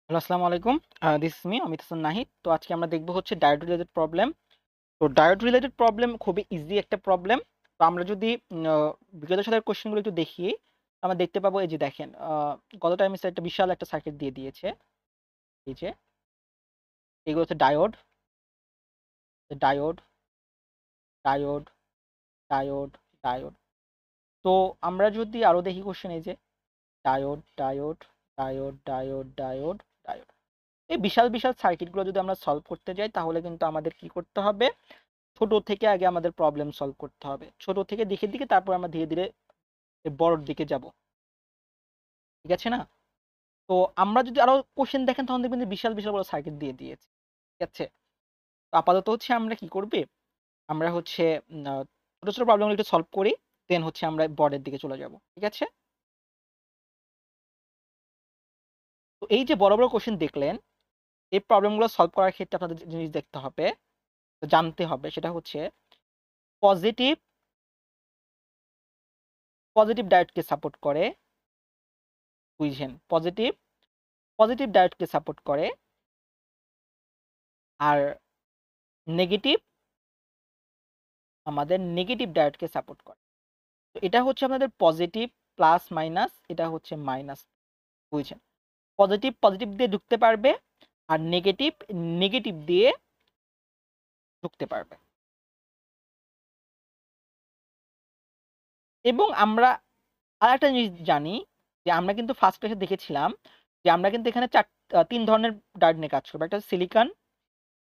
Hello, আসসালামু আলাইকুম। This is me Amit Hasan Nahid. তো আজকে আমরা দেখব হচ্ছে ডায়োড রিলেটেড প্রবলেম। তো ডায়োড রিলেটেড প্রবলেম খুবই ইজি একটা প্রবলেম। তো আমরা যদি বিগত সালের কোয়েশ্চেনগুলো একটু দেখি, আমরা দেখতে পাবো এই যে দেখেন গত টাইমে স্যার একটা বিশাল একটা সার্কিট দিয়ে দিয়েছে। এই যে এগুলো হচ্ছে diode, diode, diode, diode, diode. তো আমরা যদি আরো দেখি কোয়েশ্চেন এই যে diode, diode, diode, diode, diode, diode. এই বিশাল বিশাল সার্কিটগুলো যদি আমরা সলভ করতে যাই তাহলে কিন্তু আমাদের কি করতে হবে? ছোট থেকে আগে আমাদের প্রবলেম সলভ করতে হবে। ছোট থেকে দিকে দিকে তারপর আমরা ধীরে ধীরে বড়র দিকে যাব। ঠিক আছে না? তো আমরা যদি আরো কোশ্চেন দেখেন তখন দেখবেন যে বিশাল বিশাল বড় সার্কিট দিয়ে দিয়েছে। ঠিক আছে? তো আপাতত হচ্ছে আমরা কি করবে? আমরা হচ্ছে ছোট ছোট প্রবলেমগুলো একটু সলভ করি। দেন হচ্ছে আমরা বড়ের দিকে চলে যাব। ঠিক আছে? তো এই যে বড় বড় কোশ্চেন দেখলেন, এই প্রবলেমগুলো সলভ করার ক্ষেত্রে আপনাদের যে জিনিস দেখতে হবে, জানতে হবে সেটা হচ্ছে পজিটিভ পজিটিভ ডায়োডকে সাপোর্ট করে। বুঝছেন? পজিটিভ পজিটিভ ডায়োডকে সাপোর্ট করে। আর নেগেটিভ আমাদের নেগেটিভ ডায়োডকে সাপোর্ট করে। তো এটা হচ্ছে আপনাদের পজিটিভ প্লাস মাইনাস, এটা হচ্ছে মাইনাস। বুঝছেন? পজিটিভ পজিটিভ দিয়ে ঢুকতে পারবে আর নেগেটিভ নেগেটিভ দিয়ে ঢুকতে পারবে। এবং আমরা আরেকটা জিনিস জানি যে আমরা কিন্তু ফার্স্ট ক্লাসে দেখেছিলাম যে আমরা কিন্তু এখানে তিন ধরনের ডায়োড নিয়ে কাজ করবো। একটা হচ্ছে সিলিকন।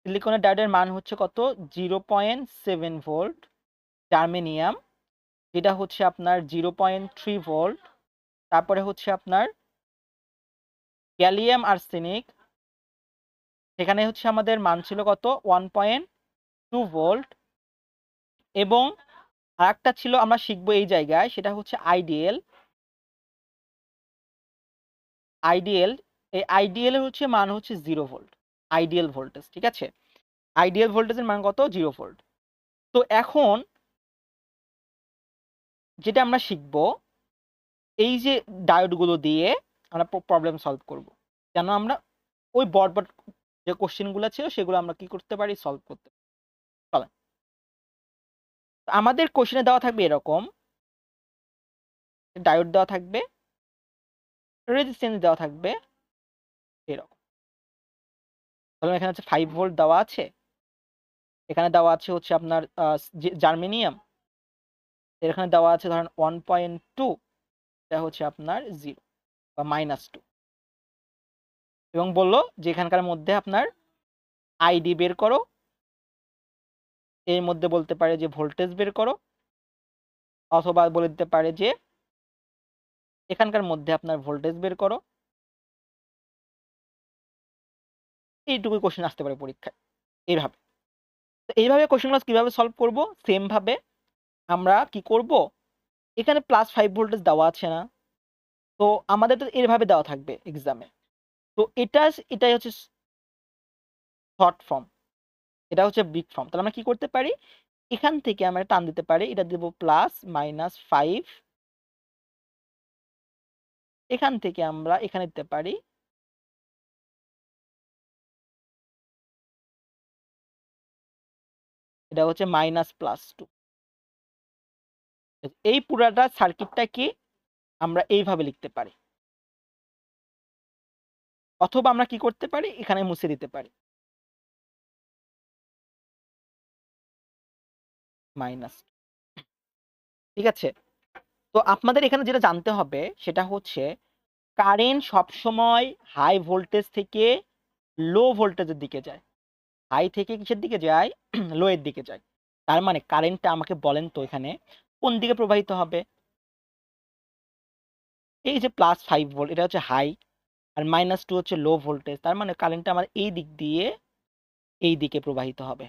সিলিকনের ডায়োডের মান হচ্ছে কত? 0.7 ভোল্ট। জার্মেনিয়াম, যেটা হচ্ছে আপনার 0.3 ভোল্ট। তারপরে হচ্ছে আপনার গ্যালিয়াম আর্সেনিক, সেখানে হচ্ছে আমাদের মান ছিল কত? 1.2 ভোল্ট। এবং আরেকটা ছিল আমরা শিখবো এই জায়গায়, সেটা হচ্ছে আইডিএল। আইডিএল, এই আইডিএল এর হচ্ছে মান হচ্ছে 0 ভোল্ট। Ideal voltage. ঠিক আছে? আইডিয়াল ভোল্টেজের মান কত? 0 ভোল্ট। তো এখন যেটা আমরা শিখবো, এই যে ডায়োডগুলো দিয়ে আমরা প্রবলেম সলভ করব। যেন আমরা ওই বড় বড় যে কোশ্চেনগুলো ছিল সেগুলো আমরা কি করতে পারি? সলভ করতে পারি। চলেন। আমাদের কোশ্চেনে দেওয়া থাকবে এরকম, ডায়োড দেওয়া থাকবে, রেজিস্ট্যান্স দেওয়া থাকবে এরকম। ধরুন এখানে হচ্ছে 5 ভোল্ট দেওয়া আছে, এখানে দেওয়া আছে হচ্ছে আপনার জার্মেনিয়াম, এখানে দেওয়া আছে ধরেন 1.2, এটা হচ্ছে আপনার 0 বা -2। এবং বলল যে এখানকার মধ্যে আপনার আইডি বের করো, এর মধ্যে বলতে পারে যে ভোল্টেজ বের করো, অথবা বলে দিতে পারে যে এখানকার মধ্যে আপনার ভোল্টেজ বের করো। এইটুকুই কোশ্চেন আসতে পারে পরীক্ষায় এইভাবে। তো এইভাবে কোশ্চেনগুলো কিভাবে সলভ করব? সেম ভাবে আমরা কি করব, এখানে +5 ভোল্টেজ দেওয়া আছে না? তো আমাদের তো এভাবে দেওয়া থাকবে এক্সামে। তো এটাই হচ্ছে শর্ট ফর্ম, এটা হচ্ছে বিগ ফর্ম। তাহলে আমরা কি করতে পারি? এখান থেকে আমরা টান দিতে পারি, এটা দেব +-5। এখান থেকে আমরা এখানে দিতে পারি, এটা হচ্ছে -+2। এই পুরাটা সার্কিটটা কি আমরা এইভাবে লিখতে পারি, অথবা আমরা কি করতে পারি? এখানে মুছে দিতে পারি মাইনাস। ঠিক আছে? তো আপনাদের এখানে যেটা জানতে হবে সেটা হচ্ছে কারেন্ট সবসময় হাই ভোল্টেজ থেকে লো ভোল্টেজের দিকে যায়। হাই থেকে কিসের দিকে যায়? লো এর দিকে যায়। তার মানে কারেন্টটা আমাকে বলেন তো এখানে কোন দিকে প্রবাহিত হবে? এই যে +5 ভোল্ট এটা হচ্ছে হাই, আর -2 হচ্ছে লো ভোল্টেজ। তার মানে কারেন্টটা আমার এই দিক দিয়ে এই দিকে প্রবাহিত হবে।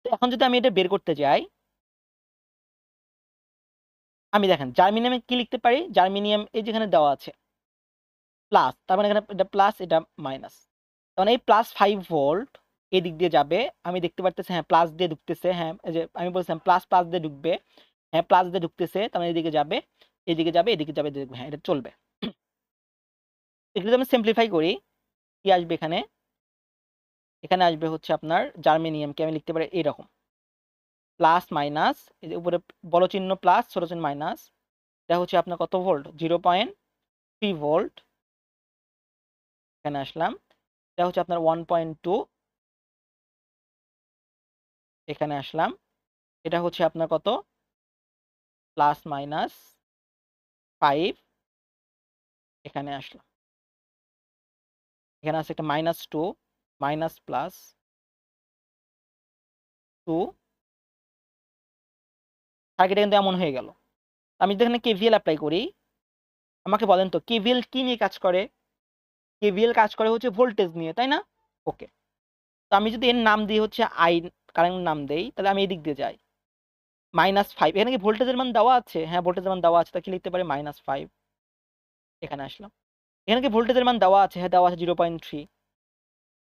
তো এখন যদি আমি এটা বের করতে যাই, আমি দেখেন জার্মেনিয়ামে কি লিখতে পারি? জার্মেনিয়াম এই যেখানে দেওয়া আছে প্লাস, তার মানে এখানে এটা প্লাস এটা মাইনাস। তার মানে এই +5 ভোল্ট এদিক দিয়ে যাবে। আমি দেখতে পারতেছি হ্যাঁ প্লাস দিয়ে ঢুকতেছে। হ্যাঁ, এই যে আমি বলছিলাম প্লাস প্লাস দিয়ে ঢুকবে। হ্যাঁ, প্লাস দিয়ে ঢুকতেছে। তার মানে এদিকে যাবে, এদিকে যাবে, এদিকে যাবে, এদিকে। হ্যাঁ, এটা চলবে। একটু যদি আমি সিম্পলিফাই করি, কি আসবে এখানে? এখানে আসবে হচ্ছে আপনার জার্মেনিয়ামকে আমি লিখতে পারি এরকম, প্লাস মাইনাস, এই যে উপরে বড় চিহ্ন প্লাস, ছোট চিহ্ন মাইনাস, এটা হচ্ছে আপনার কত ভোল্ট? 0.3 ভোল্ট। এখানে আসলাম, এটা হচ্ছে আপনার 1.2, এখানে আসলাম, এটা হচ্ছে আপনার কত? প্লাস মাইনাস 5, এখানে আসলাম, এখানে আছে একটা -2, মাইনাস প্লাস 2, সার্কিটটা কিন্তু এমন হয়ে গেল। আমি যদি এখানে কেভিএল অ্যাপ্লাই করি, আমাকে বলেন তো কেভিএল কি নিয়ে কাজ করে? কেভিএল কাজ করে হচ্ছে ভোল্টেজ নিয়ে, তাই না? ওকে, তো আমি যদি এর নাম দিই হচ্ছে আই, কারেন্ট নাম দেই, তাহলে আমি এদিক দিয়ে যাই, -5, এখানে কি ভোল্টেজের মান দেওয়া আছে? হ্যাঁ, ভোল্টেজের মান দেওয়া আছে, তাহলে কি লিখতে পারি? -5, এখানে আসলাম, এখানে কি ভোল্টেজের মান দেওয়া আছে? হ্যাঁ দেওয়া আছে, 0.3,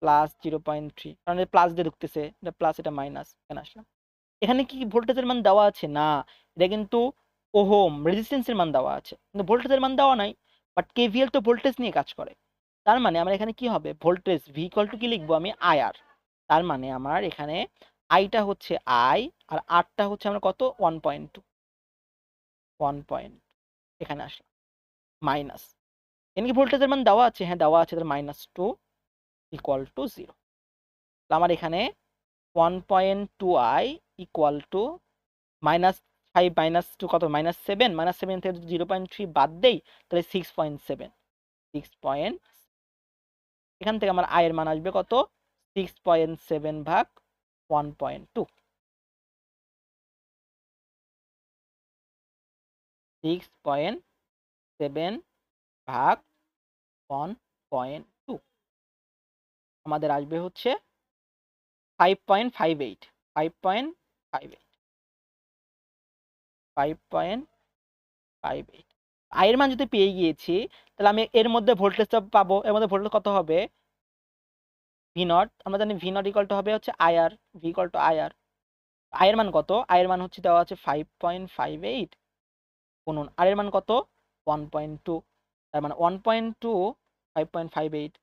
প্লাস 0.3, কারণ প্লাস দিয়ে ঢুকতেছে, এটা প্লাস এটা মাইনাস, এখানে আসলাম, এখানে কি ভোল্টেজের মান দেওয়া আছে? না, এটা কিন্তু ওহম রেজিস্ট্যান্সের মান দেওয়া আছে, কিন্তু ভোল্টেজের মান দেওয়া নাই। বাট কেভিএল তো ভোল্টেজ নিয়ে কাজ করে, তার মানে আমার এখানে কি হবে? ভোল্টেজ ভি ইকুয়াল টু কি লিখবো আমি? আইআর। তার মানে আমার এখানে আইটা হচ্ছে আই, আর আরটা হচ্ছে আমার কত? 1.2, 1. এখানে আসলাম, মাইনাস, এখানে কি ভোল্টেজের মান দেওয়া আছে? হ্যাঁ দেওয়া আছে, তাহলে -2 ইকুয়াল টু 0। আমার এখানে 1.2i ইকুয়াল টু -5 -2 কত? -7, -7 থেকে যদি 0.3 বাদ দেই, তাহলে 6.7, 6. এখান থেকে আমার আয়ের মান আসবে কত? 6.7 ভাগ 1.2, 6.7 ভাগ 1.2, আমাদের আসবে হচ্ছে 5.58, 5.58, 5.58। আয়ের মান যদি পেয়ে গিয়েছি, তাহলে আমি এর মধ্যে ভোল্টেজটা পাবো, এর মধ্যে ভোল্টেজ কত হবে? ভি নট, আমরা জানি ভি নট ইকুয়াল টু হবে হচ্ছে IR, V equal two IR. আয়ের মান কত? আয়ের মান হচ্ছে দেওয়া আছে 5.58 গুণন আর এর মান কত? 1.2, তার মানে 1.2, 5.58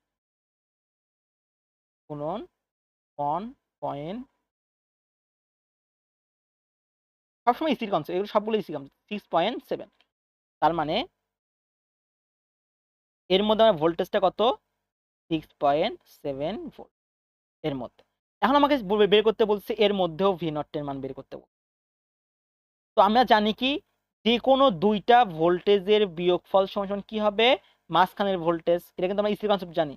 গুণন 1. সবসময় ইসির কনসেপ্ট, এগুলো সবগুলো ইসি কনসেপ্ট, 6.7। তার মানে এর মধ্যে আমার ভোল্টেজটা কত? 6.7 ভোল্ট এর মধ্যে। এখন আমাকে বের করতে বলছে এর মধ্যেও ভি নট এর মান বের করতে বলছে। তো আমরা জানি কি, যে কোনো দুইটা ভোল্টেজের বিয়োগফল সমান সমান কি হবে? মাঝখানের ভোল্টেজ। এটা কিন্তু আমরা ইসি কনসেপ্ট জানি,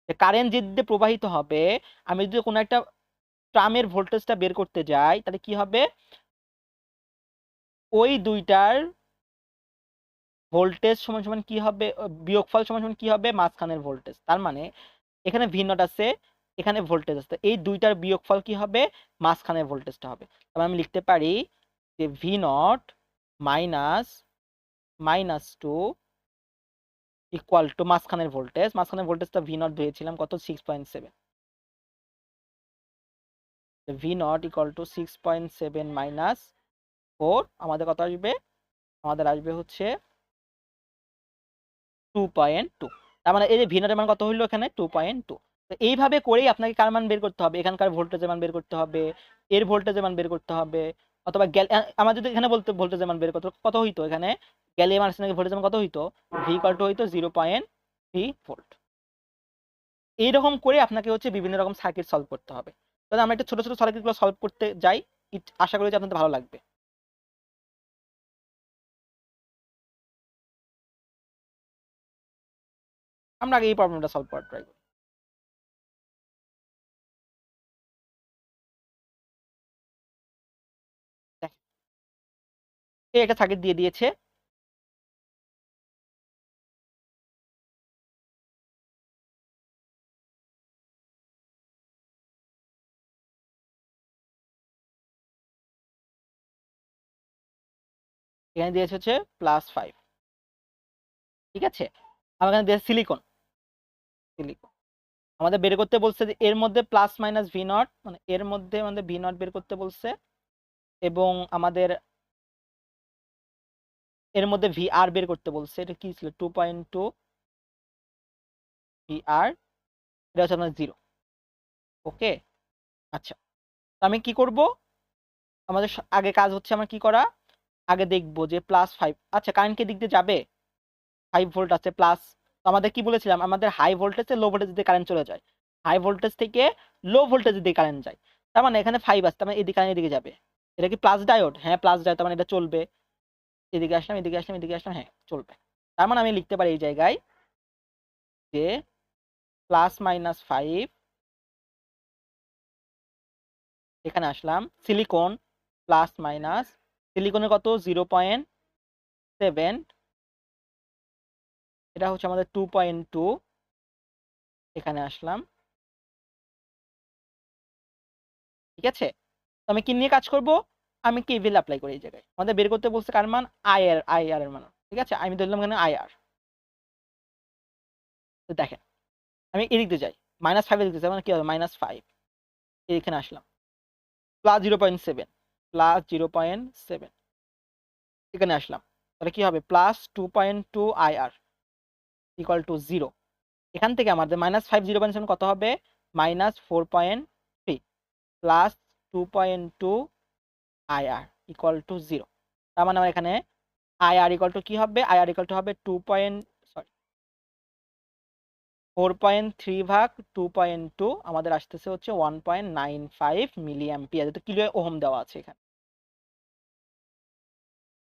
যে কারেন্ট যে দিকে প্রবাহিত হবে, আমি যদি কোনো একটা ট্রামের ভোল্টেজটা বের করতে যাই, তাহলে কি হবে? ওই দুইটার ভোল্টেজ সমান সমান কি হবে? বিয়োগফল সমান সমান কি হবে? মাঝখানের ভোল্টেজ। তার মানে এখানে ভি নট আছে, এখানে ভোল্টেজ আছে, এই দুইটার বিয়োগফল কি হবে? মাঝখানের ভোল্টেজটা হবে। তাহলে আমি লিখতে পারি যে V naught minus -2 equal to মাঝখানের ভোল্টেজ, মাঝখানের ভোল্টেজটা ভি নট ধরেছিলাম কত? 6.7, ভি নট ইকুয়াল টু 6.7 -4, আমাদের কত আসবে? আমাদের আসবে হচ্ছে 2.2। তার মানে এই যে ভি নটের মান কত হইলো এখানে? 2.2। তো এইভাবে করেই আপনাকে কার মান বের করতে হবে? এখানকার ভোল্টেজের মান বের করতে হবে, এর ভোল্টেজের মান বের করতে হবে, অথবা আমার যদি এখানে বলতে ভোল্টেজের মান বের করতে কত হইতো? এখানে গ্যালিয়াম আর্সেনাইডের ভোল্টেজের মান কত হইতো? ভি ইকুয়াল টু হইতো 0.3 ভোল্ট। এইরকম করে আপনাকে হচ্ছে বিভিন্ন রকম সার্কিট সলভ করতে হবে। তাহলে আমরা একটা ছোট ছোট সার্কিটগুলো সলভ করতে যাই, আশা করি যে আপনাদের ভালো লাগবে। আমরা আগে এই প্রবলেমটা সলভ করার ট্রাই করি। দেখেন, এই একটা সার্কিট দিয়ে দিয়েছে, এখানে দিয়েছে হচ্ছে +5, ঠিক আছে। আমার এখানে দিয়েছে সিলিকন, সিলিকন। আমাদের বের করতে বলছে যে এর মধ্যে প্লাস মাইনাস ভি নট, মানে এর মধ্যে আমাদের ভি নট বের করতে বলছে, এবং আমাদের এর মধ্যে ভি আর বের করতে বলছে। এটা কি ছিল? 2.2 VR, এটা হচ্ছে আপনার 0। ওকে, আচ্ছা, তো আমি কি করব, আমাদের আগে কাজ হচ্ছে আমার কি করা, আগে দেখব যে +5, আচ্ছা কারেন্ট কি দিক দিয়ে যাবে, 5 ভোল্ট আছে প্লাস, তো আমাদের কি বলেছিলাম, আমাদের হাই ভোল্টেজ থেকে লো ভোল্টেজ দিয়ে কারেন্ট চলে যায়, হাই ভোল্টেজ থেকে লো ভোল্টেজ দিয়ে কারেন্ট যায়, তার মানে এখানে 5 আছে, তার মানে এদিকে কারেন্ট এদিকে যাবে, এটা কি প্লাস ডায়োড, হ্যাঁ প্লাস ডায়োড, তার মানে এটা চলবে, এদিকে আসলাম এদিকে আসলাম এদিকে আসলাম, হ্যাঁ চলবে, তার মানে আমি লিখতে পারি এই জায়গায় যে +-5, এখানে আসলাম সিলিকন প্লাস মাইনাস, সিলিকনের কত 0.7, এটা হচ্ছে আমাদের 2.2, এখানে আসলাম, ঠিক আছে, তো আমি কি নিয়ে কাজ করব, আমি কেভিএল অ্যাপ্লাই করি এই জায়গায়, আমাদের বের করতে বলছে কার মান, আইআর এর মান, ঠিক আছে, আমি ধরলাম এখানে আইআর, তো দেখেন আমি এদিক দিয়ে যাই, -5 এর দিকে যাই, মানে কি হবে -5, এখানে আসলাম +0.7, +0.7, এখানে আসলাম, তাহলে কি হবে +2.2 আইআর ইকুয়াল টু 0, এখান থেকে আমাদের -5 0.7 কত হবে, -4.3 প্লাস 2.2 আইআর ইকুয়াল টু 0, তার মানে আমার এখানে আইআর ইকুয়াল টু কি হবে, আইআর ইকুয়াল টু হবে 4.3 ভাগ 2.2, আমাদের আসতেছে হচ্ছে 1.95 মিলি অ্যাম্পিয়ার, যেহেতু কিলো ওহম দেওয়া আছে এখানে,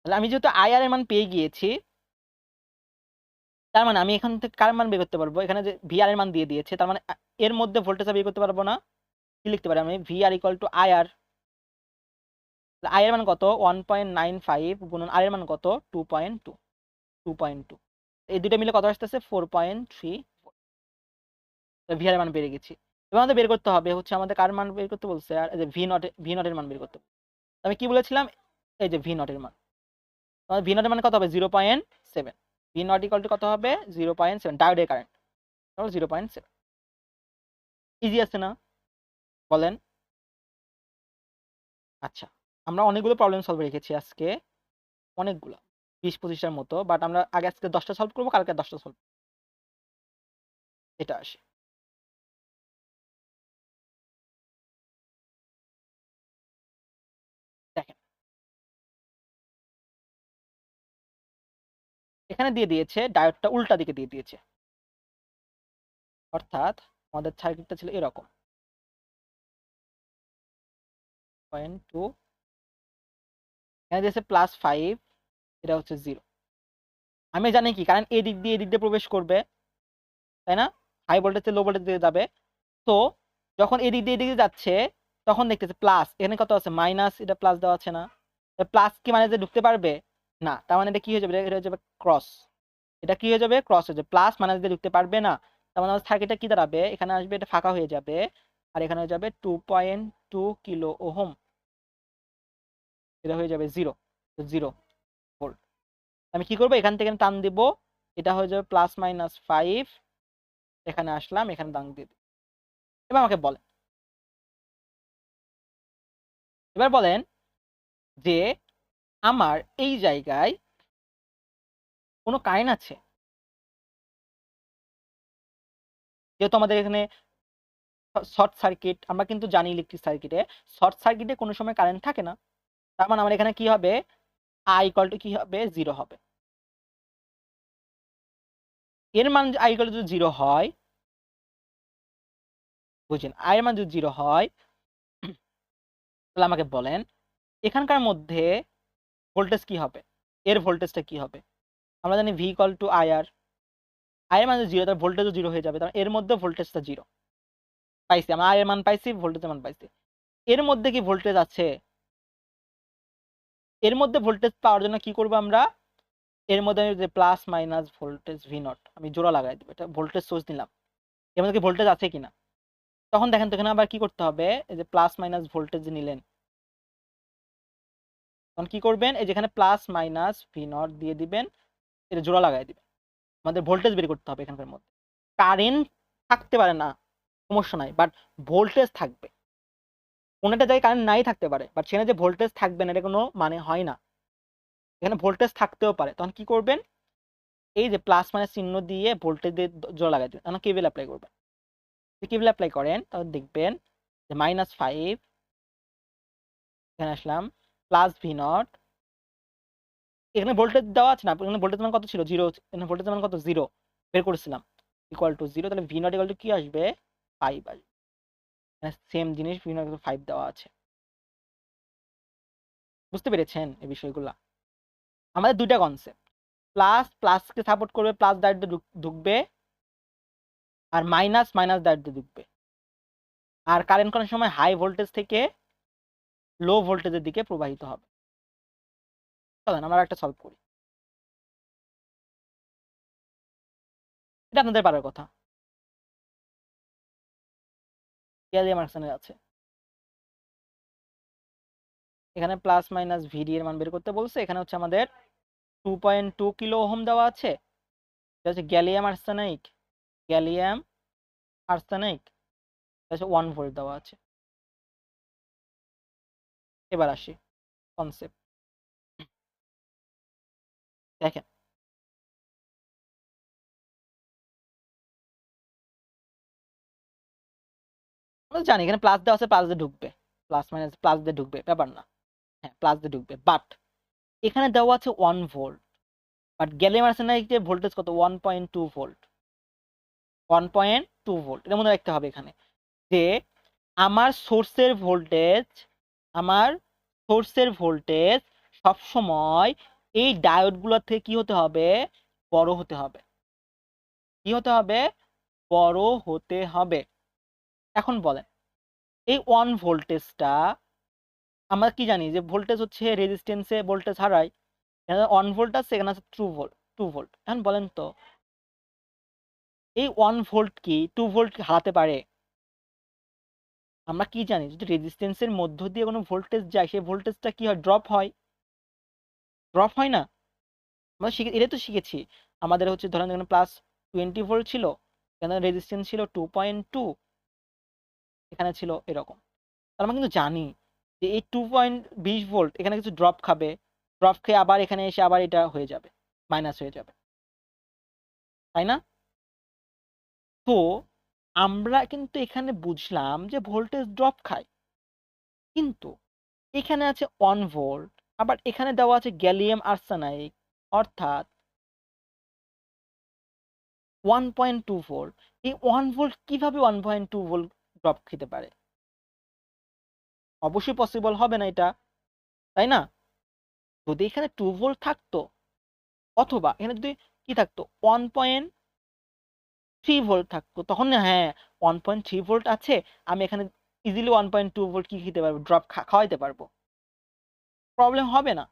তাহলে আমি যেহেতু আইআর এর মান পেয়ে গিয়েছি, তার মানে আমি এখান থেকে কার মান বের করতে পারবো, এখানে যে ভিআর এর মান দিয়ে দিয়েছে, তার মানে এর মধ্যে ভোল্টেজ বের করতে পারবো না, কি লিখতে পারি আমি, VR equal to IR, I এর মান কত 1.95 গুণন আর এর মান কত 2.2, এই দুটো মিলে কত আসতেছে 4.3, ভি আর এর মান বেড়ে গেছি, এবার আমাদের বের করতে হবে হচ্ছে আমাদের কার মান বের করতে বলছে, আর এই যে ভি নট এর মান বের করতে, আমি কি বলেছিলাম, এই যে ভি নট এর মান, আমাদের ভি নট এর মান কত হবে 0.7, ভি নট ইকুয়াল টু কত হবে 0.7, ডায়োডের কারেন্ট 0.7, ইজি আছে না বলেন, আচ্ছা, আমরা অনেকগুলো প্রবলেম সলভ রেখেছি আজকে, অনেকগুলো 20-25টার মতো, বাট আমরা আগে আজকে 10টা সলভ করবো, কালকে 10টা সলভ, এটা আসে, দেখেন এখানে দিয়ে দিয়েছে ডায়োডটা উল্টা দিকে দিয়ে দিয়েছে, অর্থাৎ আমাদের সার্কিটটা ছিল এরকম 0.2, এখানে দিয়েছে +5, এটা হচ্ছে 0, আমি জানি কি কারণ এদিক দিয়ে প্রবেশ করবে, তাই না, হাই ভোল্টেজ থেকে লো ভোল্টেজ দিয়ে যাবে, তো যখন এদিকে যাচ্ছে, তখন দেখতেছে প্লাস, এখানে কত আছে মাইনাস, এটা প্লাস দেওয়া আছে না, প্লাস কি মানে যে ঢুকতে পারবে না, তার মানে এটা কি হয়ে যাবে, এটা হয়ে যাবে ক্রস, এটা কি হয়ে যাবে ক্রস হয়ে যাবে, প্লাস মাইনাস দিয়ে ঢুকতে পারবে না, তার মানে আমাদের সার্কিটটা কি দাঁড়াবে, এখানে আসবে এটা ফাঁকা হয়ে যাবে, আর এখানে হয়ে যাবে 2.2 কিলো ওহম, এটা হয়ে যাবে 0 ভোল্ট, আমি কি করবো এখান থেকে টান দিব, এটা হয়ে যাবে +-5, এখানে আসলাম এখানে দাং দিয়ে দিই, এবার আমাকে বলেন, এবার বলেন যে আমার এই জায়গায় কোনো কারেন্ট আছে, যেহেতু আমাদের এখানে শর্ট সার্কিট, আমরা কিন্তু জানি ইলেকট্রিক সার্কিটে শর্ট সার্কিটে কোনো সময় কারেন্ট থাকে না, তার মানে আমার এখানে কি হবে, আই ইকুয়াল টু কি হবে 0 হবে, এর মান আই ইকুয়াল টু 0 হয়, বুঝছেন, আই এর মান যদি 0 হয়, তাহলে আমাকে বলেন এখানকার মধ্যে ভোল্টেজ কি হবে, এর ভোল্টেজটা কি হবে, আমরা জানি V equal two IR, I এর মান যদি 0, তার ভোল্টেজও 0 হয়ে যাবে, তার এর মধ্যে ভোল্টেজটা 0 পাইছি, আমরা আই এর মান পাইছি, ভোল্টেজের মান পাইছি, এর মধ্যে কি ভোল্টেজ আছে, এর মধ্যে ভোল্টেজ পাওয়ার জন্য কি করব আমরা, এর মধ্যে যে plus minus voltage V naught আমি জোড়া লাগাই দেবো, এটা ভোল্টেজ সোর্স দিলাম, এর মধ্যে কি ভোল্টেজ আছে কিনা, তখন দেখেন তো এখানে আবার কি করতে হবে, এই যে প্লাস মাইনাস ভোল্টেজ নিলেন, তখন কি করবেন, এই যেখানে প্লাস মাইনাস ভি নট দিয়ে দিবেন, এটা জোড়া লাগাই দিবেন, আমাদের ভোল্টেজ বের করতে হবে এখানকার মধ্যে, কারেন্ট থাকতে পারে না সমস্যা নাই, বাট ভোল্টেজ থাকবে, কোনটা জায়গায় কারেন্ট নাই থাকতে পারে, বাট সেখানে যে ভোল্টেজ থাকবে না এটা কোনো মানে হয় না, এখানে ভোল্টেজ থাকতেও পারে, তখন কি করবেন, এই যে প্লাস মাইনাস চিহ্ন দিয়ে ভোল্টেজ দিয়ে জোড়া লাগাই দেবেন, এখন কেভিএল অ্যাপ্লাই করবেন। যদি কেভিএল অ্যাপ্লাই করেন তাহলে দেখবেন যে -5, এখানে আসলাম, প্লাস ভি নট, এখানে ভোল্টেজ দেওয়া আছে না, এখানে ভোল্টেজ মান কত ছিল, 0, এখানে ভোল্টেজ মান কত, 0 বের করেছিলাম, ইকুয়াল টু 0, তাহলে ভি নট ইকুয়াল টু কি আসবে, 5 আসবে। সেম জিনিস ভি নট 5 দেওয়া আছে। বুঝতে পেরেছেন এই বিষয়গুলো? আমাদের দুইটা কনসেপ্ট, প্লাসকে সাপোর্ট করবে, প্লাস দাঁড়িয়ে ঢুকবে, আর মাইনাস দাঁড়িয়ে ঢুকবে। আর কারেন্ট কোন সময় হাই ভোল্টেজ থেকে লো ভোল্টেজের দিকে প্রবাহিত হবে। চলেন আমরা একটা সলভ করি, এটা আপনাদের পারার কথা। গ্যালিয়াম আর্সেনাইড আছে, এখানে প্লাস মাইনাস ভিডি এর মান বের করতে বলছে, এখানে হচ্ছে আমাদের 2.2 কিলো ওহম দেওয়া আছে, এটা হচ্ছে গ্যালিয়াম আর্সেনাইড, গ্যালিয়াম আর্সেনাইড, এটা হচ্ছে 1 ভোল্ট দেওয়া আছে। এবার আসি কনসেপ্ট, দেখেন আমরা জানি এখানে প্লাস দেওয়া আছে, প্লাস দিয়ে ঢুকবে, প্লাস মাইনাস প্লাস দিয়ে ঢুকবে, ব্যাপার না, হ্যাঁ প্লাস দিয়ে ঢুকবে, বাট এখানে দেওয়া আছে 1 ভোল্ট, বাট গ্যালিয়াম আর্সেনাইডের ভোল্টেজ কত, 1.2 ভোল্ট, 1.2 ভোল্ট, এটা মনে রাখতে হবে এখানে, যে আমার সোর্সের ভোল্টেজ, আমার সোর্সের ভোল্টেজ সবসময় এই ডায়োডগুলোর থেকে কি হতে হবে, বড় হতে হবে, কি হতে হবে, বড় হতে হবে। এখন বলেন এই 1 ভোল্টেজটা, আমরা কি জানি যে ভোল্টেজ হচ্ছে রেজিস্ট্যান্সে ভোল্টেজ হারায়, এখানে 1 ভোল্ট আছে, এখানে আছে 2 ভোল্ট। এখন বলেন তো এই 1 ভোল্ট কি 2 ভোল্ট হারাতে পারে? আমরা কি জানি যদি রেজিস্ট্যান্সের মধ্য দিয়ে কোনো ভোল্টেজ যায়, সেই ভোল্টেজটা কি হয়, ড্রপ হয়, ড্রপ হয় না? আমরা শিখে, এটা তো শিখেছি, আমাদের হচ্ছে ধরেন এখানে প্লাস 20 ভোল্ট ছিল, এখানে রেজিস্ট্যান্স ছিল 2.2, এখানে ছিল এরকম, তার আমরা কিন্তু জানি যে এই 2.20 ভোল্ট এখানে কিছু ড্রপ খাবে, ড্রপ খেয়ে আবার এখানে এসে আবার এটা হয়ে যাবে, মাইনাস হয়ে যাবে, তাই না? তো আমরা কিন্তু এখানে বুঝলাম যে ভোল্টেজ ড্রপ খায়, কিন্তু এখানে আছে 1 ভোল্ট, আবার এখানে দেওয়া আছে গ্যালিয়াম আর্সেনাইড, অর্থাৎ 1.2 ভোল্ট, এই 1 ভোল্ট কিভাবে 1.2 ভোল্ট ড্রপ খেতে পারে? অবশ্যই পসিবল হবে না এটা, তাই না? যদি এখানে 2 ভোল্ট থাকতো, অথবা এখানে যদি কি থাকতো, 1.3 ভোল্ট থাকতো, তখন না, হ্যাঁ 1.3 ভোল্ট আছে, আমি এখানে ইজিলি 1.2 ভোল্ট কি খেতে পারবো, ড্রপ খাওয়াইতে পারবো, প্রবলেম হবে না।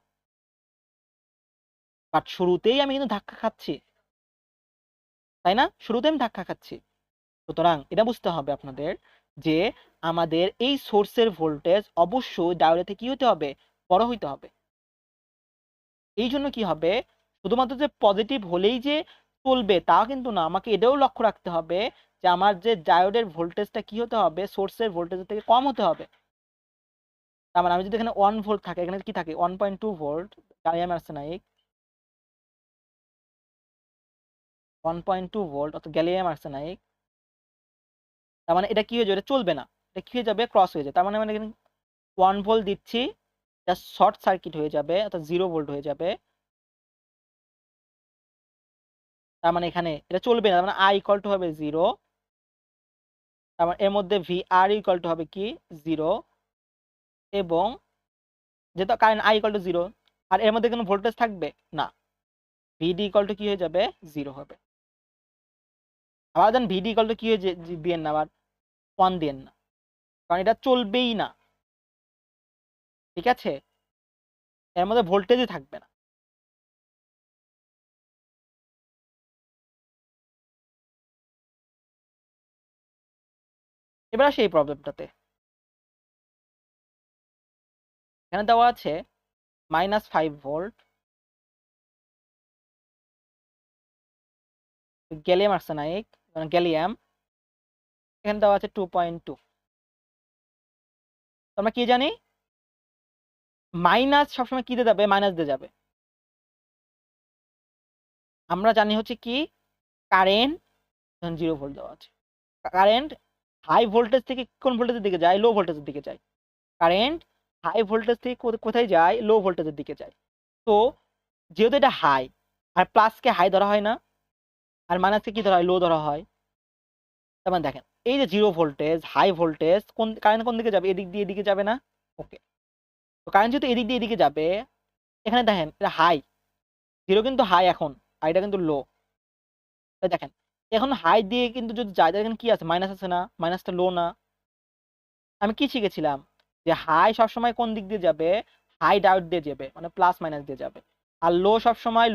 বাট শুরুতেই আমি কিন্তু ধাক্কা খাচ্ছি, তাই না? শুরুতে আমি ধাক্কা খাচ্ছি। সুতরাং এটা বুঝতে হবে আপনাদের যে আমাদের এই সোর্সের ভোল্টেজ অবশ্যই ডায়োডে কি হতে হবে, বড় হইতে হবে। এই জন্য কি হবে, শুধুমাত্র যে পজিটিভ হলেই যে চলবে তা কিন্তু না, আমাকে এটাও লক্ষ্য রাখতে হবে যে আমার যে ডায়োডের ভোল্টেজটা কি হতে হবে, সোর্সের ভোল্টেজের থেকে কম হতে হবে। তার মানে আমি যদি এখানে 1 ভোল্ট থাকে, এখানে কি থাকে 1.2 ভোল্ট, গ্যালিয়াম আর্সেনাইড 1.2 ভোল্ট অর্থাৎ গ্যালিয়াম আর্সেনাইড, তার মানে এটা কি হয়ে যাবে, এটা চলবে না, এটা কি হয়ে যাবে, ক্রস হয়ে যাবে, তার মানে এখানে 1 ভোল্ট দিচ্ছি, এটা শর্ট সার্কিট হয়ে যাবে, অর্থাৎ 0 ভোল্ট হয়ে যাবে, তার মানে এখানে এটা চলবে না, তার মানে আই ইকুয়াল টু হবে 0, তার মানে এর মধ্যে ভি আর ইকুয়াল টু হবে কি 0, এবং যেহেতু কারেন্ট আই ইকুয়াল টু 0, আর এর মধ্যে কোনো ভোল্টেজ থাকবে না, ভিডি ইকুয়াল টু কি হয়ে যাবে, 0 হবে। আবার দেন ভিডি ইকুয়াল টু কি হয়ে দিয়েন না, আবার 1 দিয়েন না, কারণ এটা চলবেই না, ঠিক আছে, এর মধ্যে ভোল্টেজই থাকবে না। এবার আসি এই প্রবলেমটাতে, এখানে দেওয়া আছে -5 ভোল্ট, গ্যালিয়াম আর্সেনাইড, গ্যালিয়াম, এখানে দেওয়া আছে 2.2, আমরা কি জানি, মাইনাস সবসময় কি দিয়ে যাবে, মাইনাস দিয়ে যাবে, আমরা জানি হচ্ছে কি কারেন্ট 0 ভোল্ট দেওয়া আছে, কারেন্ট হাই ভোল্টেজ থেকে কোন ভোল্টেজের দিকে যায়, লো ভোল্টেজের দিকে যায়। কারেন্ট হাই ভোল্টেজ থেকে কোথায় যায়, লো ভোল্টেজের দিকে যায়। তো যেহেতু এটা হাই, আর প্লাসকে হাই ধরা হয় না, আর মাইনাসকে কি ধরা হয়, লো ধরা হয়। তার মানে দেখেন এই যে 0 ভোল্টেজ হাই ভোল্টেজ, কোন কারেন্ট কোন দিকে যাবে, এদিক দিয়ে এদিকে যাবে না। ওকে, তো কারেন্ট যেহেতু এদিক দিয়ে এদিকে যাবে, এখানে দেখেন এটা হাই, 0 কিন্তু হাই এখন, আর এটা কিন্তু লো। তাই দেখেন এখন হাই দিয়ে কিন্তু যদি যায়, দেখেন কি আছে, মাইনাস আছে না, মাইনাসটা লো না। আমি কি শিখেছিলাম যে হাই সবসময় কোন দিক দিয়ে যাবে, হাই ডায়োড দিয়ে যাবে, মানে প্লাস মাইনাস দিয়ে যাবে। আর লো সবসময়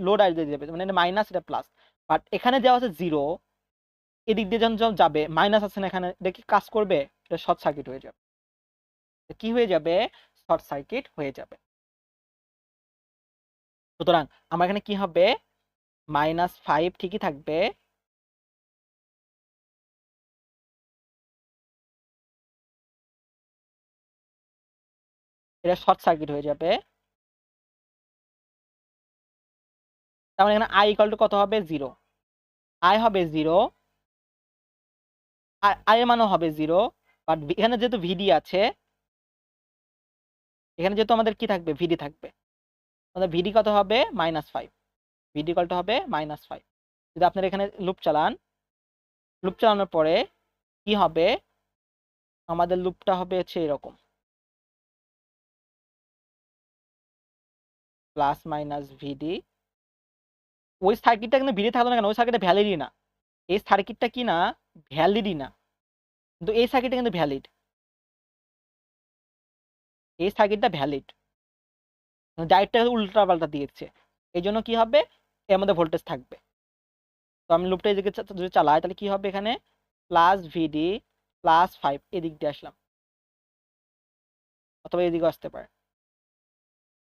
লো ডায়োড দিয়ে যাবে, মানে মাইনাস এটা প্লাস। বাট এখানে দেওয়া আছে 0, এদিক দিয়ে যখন যাবে মাইনাস আছে না এখানে, এটা কি কাজ করবে, এটা শর্ট সার্কিট হয়ে যাবে। কি হয়ে যাবে, শর্ট সার্কিট হয়ে যাবে। সুতরাং আমার এখানে কি হবে, -5 ঠিকই থাকবে, এটা শর্ট সার্কিট হয়ে যাবে। তার মানে এখানে আই ইকুয়াল টু কত হবে, 0। আই হবে 0, আই এর মানও হবে 0। বাট এখানে যেহেতু ভিডি আছে, এখানে যেহেতু আমাদের কি থাকবে, ভিডি থাকবে, আমাদের ভিডি কত হবে, -5। ভিডি ইকুয়াল টু হবে -5। যদি আপনারা এখানে লুপ চালান, লুপ চালানোর পরে কি হবে, আমাদের লুপটা হবে হচ্ছে এরকম, প্লাস মাইনাস ভিডি। ওই সার্কিটটা কিন্তু ভিডি থাকলো না কেন, ওই সার্কিটটা ভ্যালিডই না। এই সার্কিটটা কি না, ভ্যালিডই না, কিন্তু এই সার্কিটটা কিন্তু ভ্যালিড, এই সার্কিটটা ভ্যালিড, ডাইরেক্টটা উল্টা পাল্টা দিয়েছে। এই জন্য কি হবে, এর মধ্যে ভোল্টেজ থাকবে। তো আমি লুপটা এদিকে যদি চালাই, তাহলে কি হবে, এখানে প্লাস ভিডি +5, এদিক দিয়ে আসলাম, অথবা এদিকে আসতে পারে,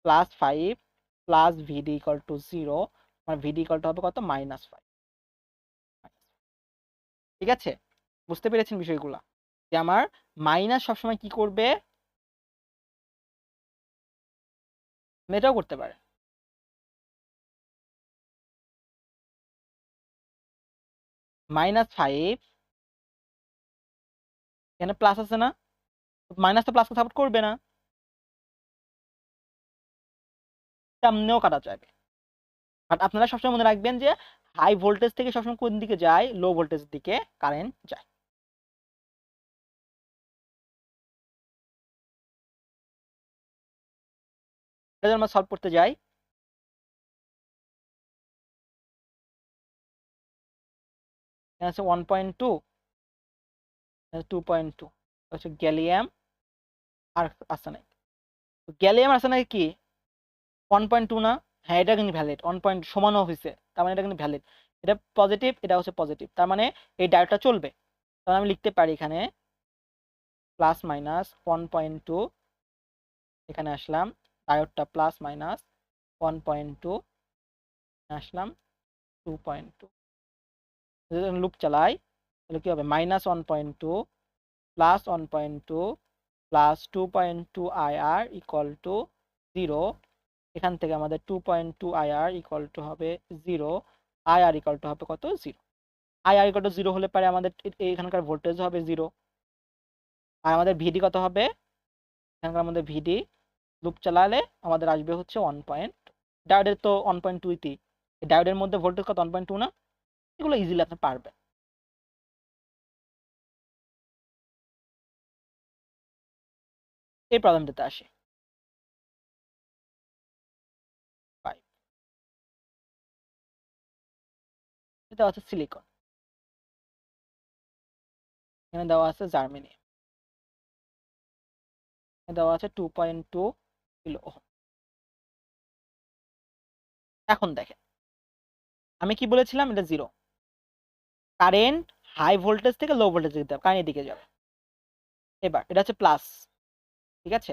+5 প্লাস ভিডি ইকুয়াল টু 0, মানে ভিডি ইকুয়াল টু হবে কত, -5। ঠিক আছে, বুঝতে পেরেছেন বিষয়গুলো, যে আমার মাইনাস সবসময় কি করবে, এটাও করতে পারে, -5, এখানে প্লাস আছে না, মাইনাস তো প্লাসকে সাপোর্ট করবে না, সামনেও কাটা যাবে। বাট আপনারা সবসময় মনে রাখবেন যে হাই ভোল্টেজ থেকে সবসময় কোন দিকে যায়, লো ভোল্টেজের দিকে কারেন্ট যায়। এটা যদি আমরা সলভ করতে যাই, এখানে আছে 1.2, 2.2, হচ্ছে গ্যালিয়াম আর আর্সেনাইড। গ্যালিয়াম আর্সেনাইড কি 1.2 না, হ্যাঁ এটা কিন্তু ভ্যালিড, 1 সমানও হয়েছে, তার মানে এটা কিন্তু ভ্যালিড। এটা পজিটিভ, এটা হচ্ছে পজিটিভ, তার মানে এই ডায়োডটা চলবে। তাহলে আমি লিখতে পারি এখানে প্লাস মাইনাস 1.2, এখানে আসলাম, ডায়োডটা প্লাস মাইনাস 1.2, আসলাম 2.2। যদি লুপ চালাই তাহলে কি হবে, -1.2 +1.2 +2.2 IR ইকুয়াল টু 0। এখান থেকে আমাদের 2.2 IR ইকুয়াল টু হবে 0, IR ইকুয়াল টু হবে কত, 0। IR ইকুয়াল টু 0 হলে পারে আমাদের এখানকার ভোল্টেজ হবে 0। আর আমাদের ভিডি কত হবে, এখানকার আমাদের ভিডি লুপ চালালে আমাদের আসবে হচ্ছে 1. ডায়োডের তো 1.2, ডায়োডের মধ্যে ভোল্টেজ কত, 1.2 না। এগুলো ইজিলি আপনি পারবেন। এই প্রবলেমটাতে আসে 5, এটা হচ্ছে সিলিকন, এখানে দেওয়া আছে জার্মেনিয়াম, এখানে দেওয়া আছে 2.2 কিলো ওহম। এখন দেখেন আমি কি বলেছিলাম, এটা 0, কারেন্ট হাই ভোল্টেজ থেকে লো ভোল্টেজ দিতে হবে, কারেন্ট এদিকে যাবে। এবার এটা হচ্ছে প্লাস, ঠিক আছে,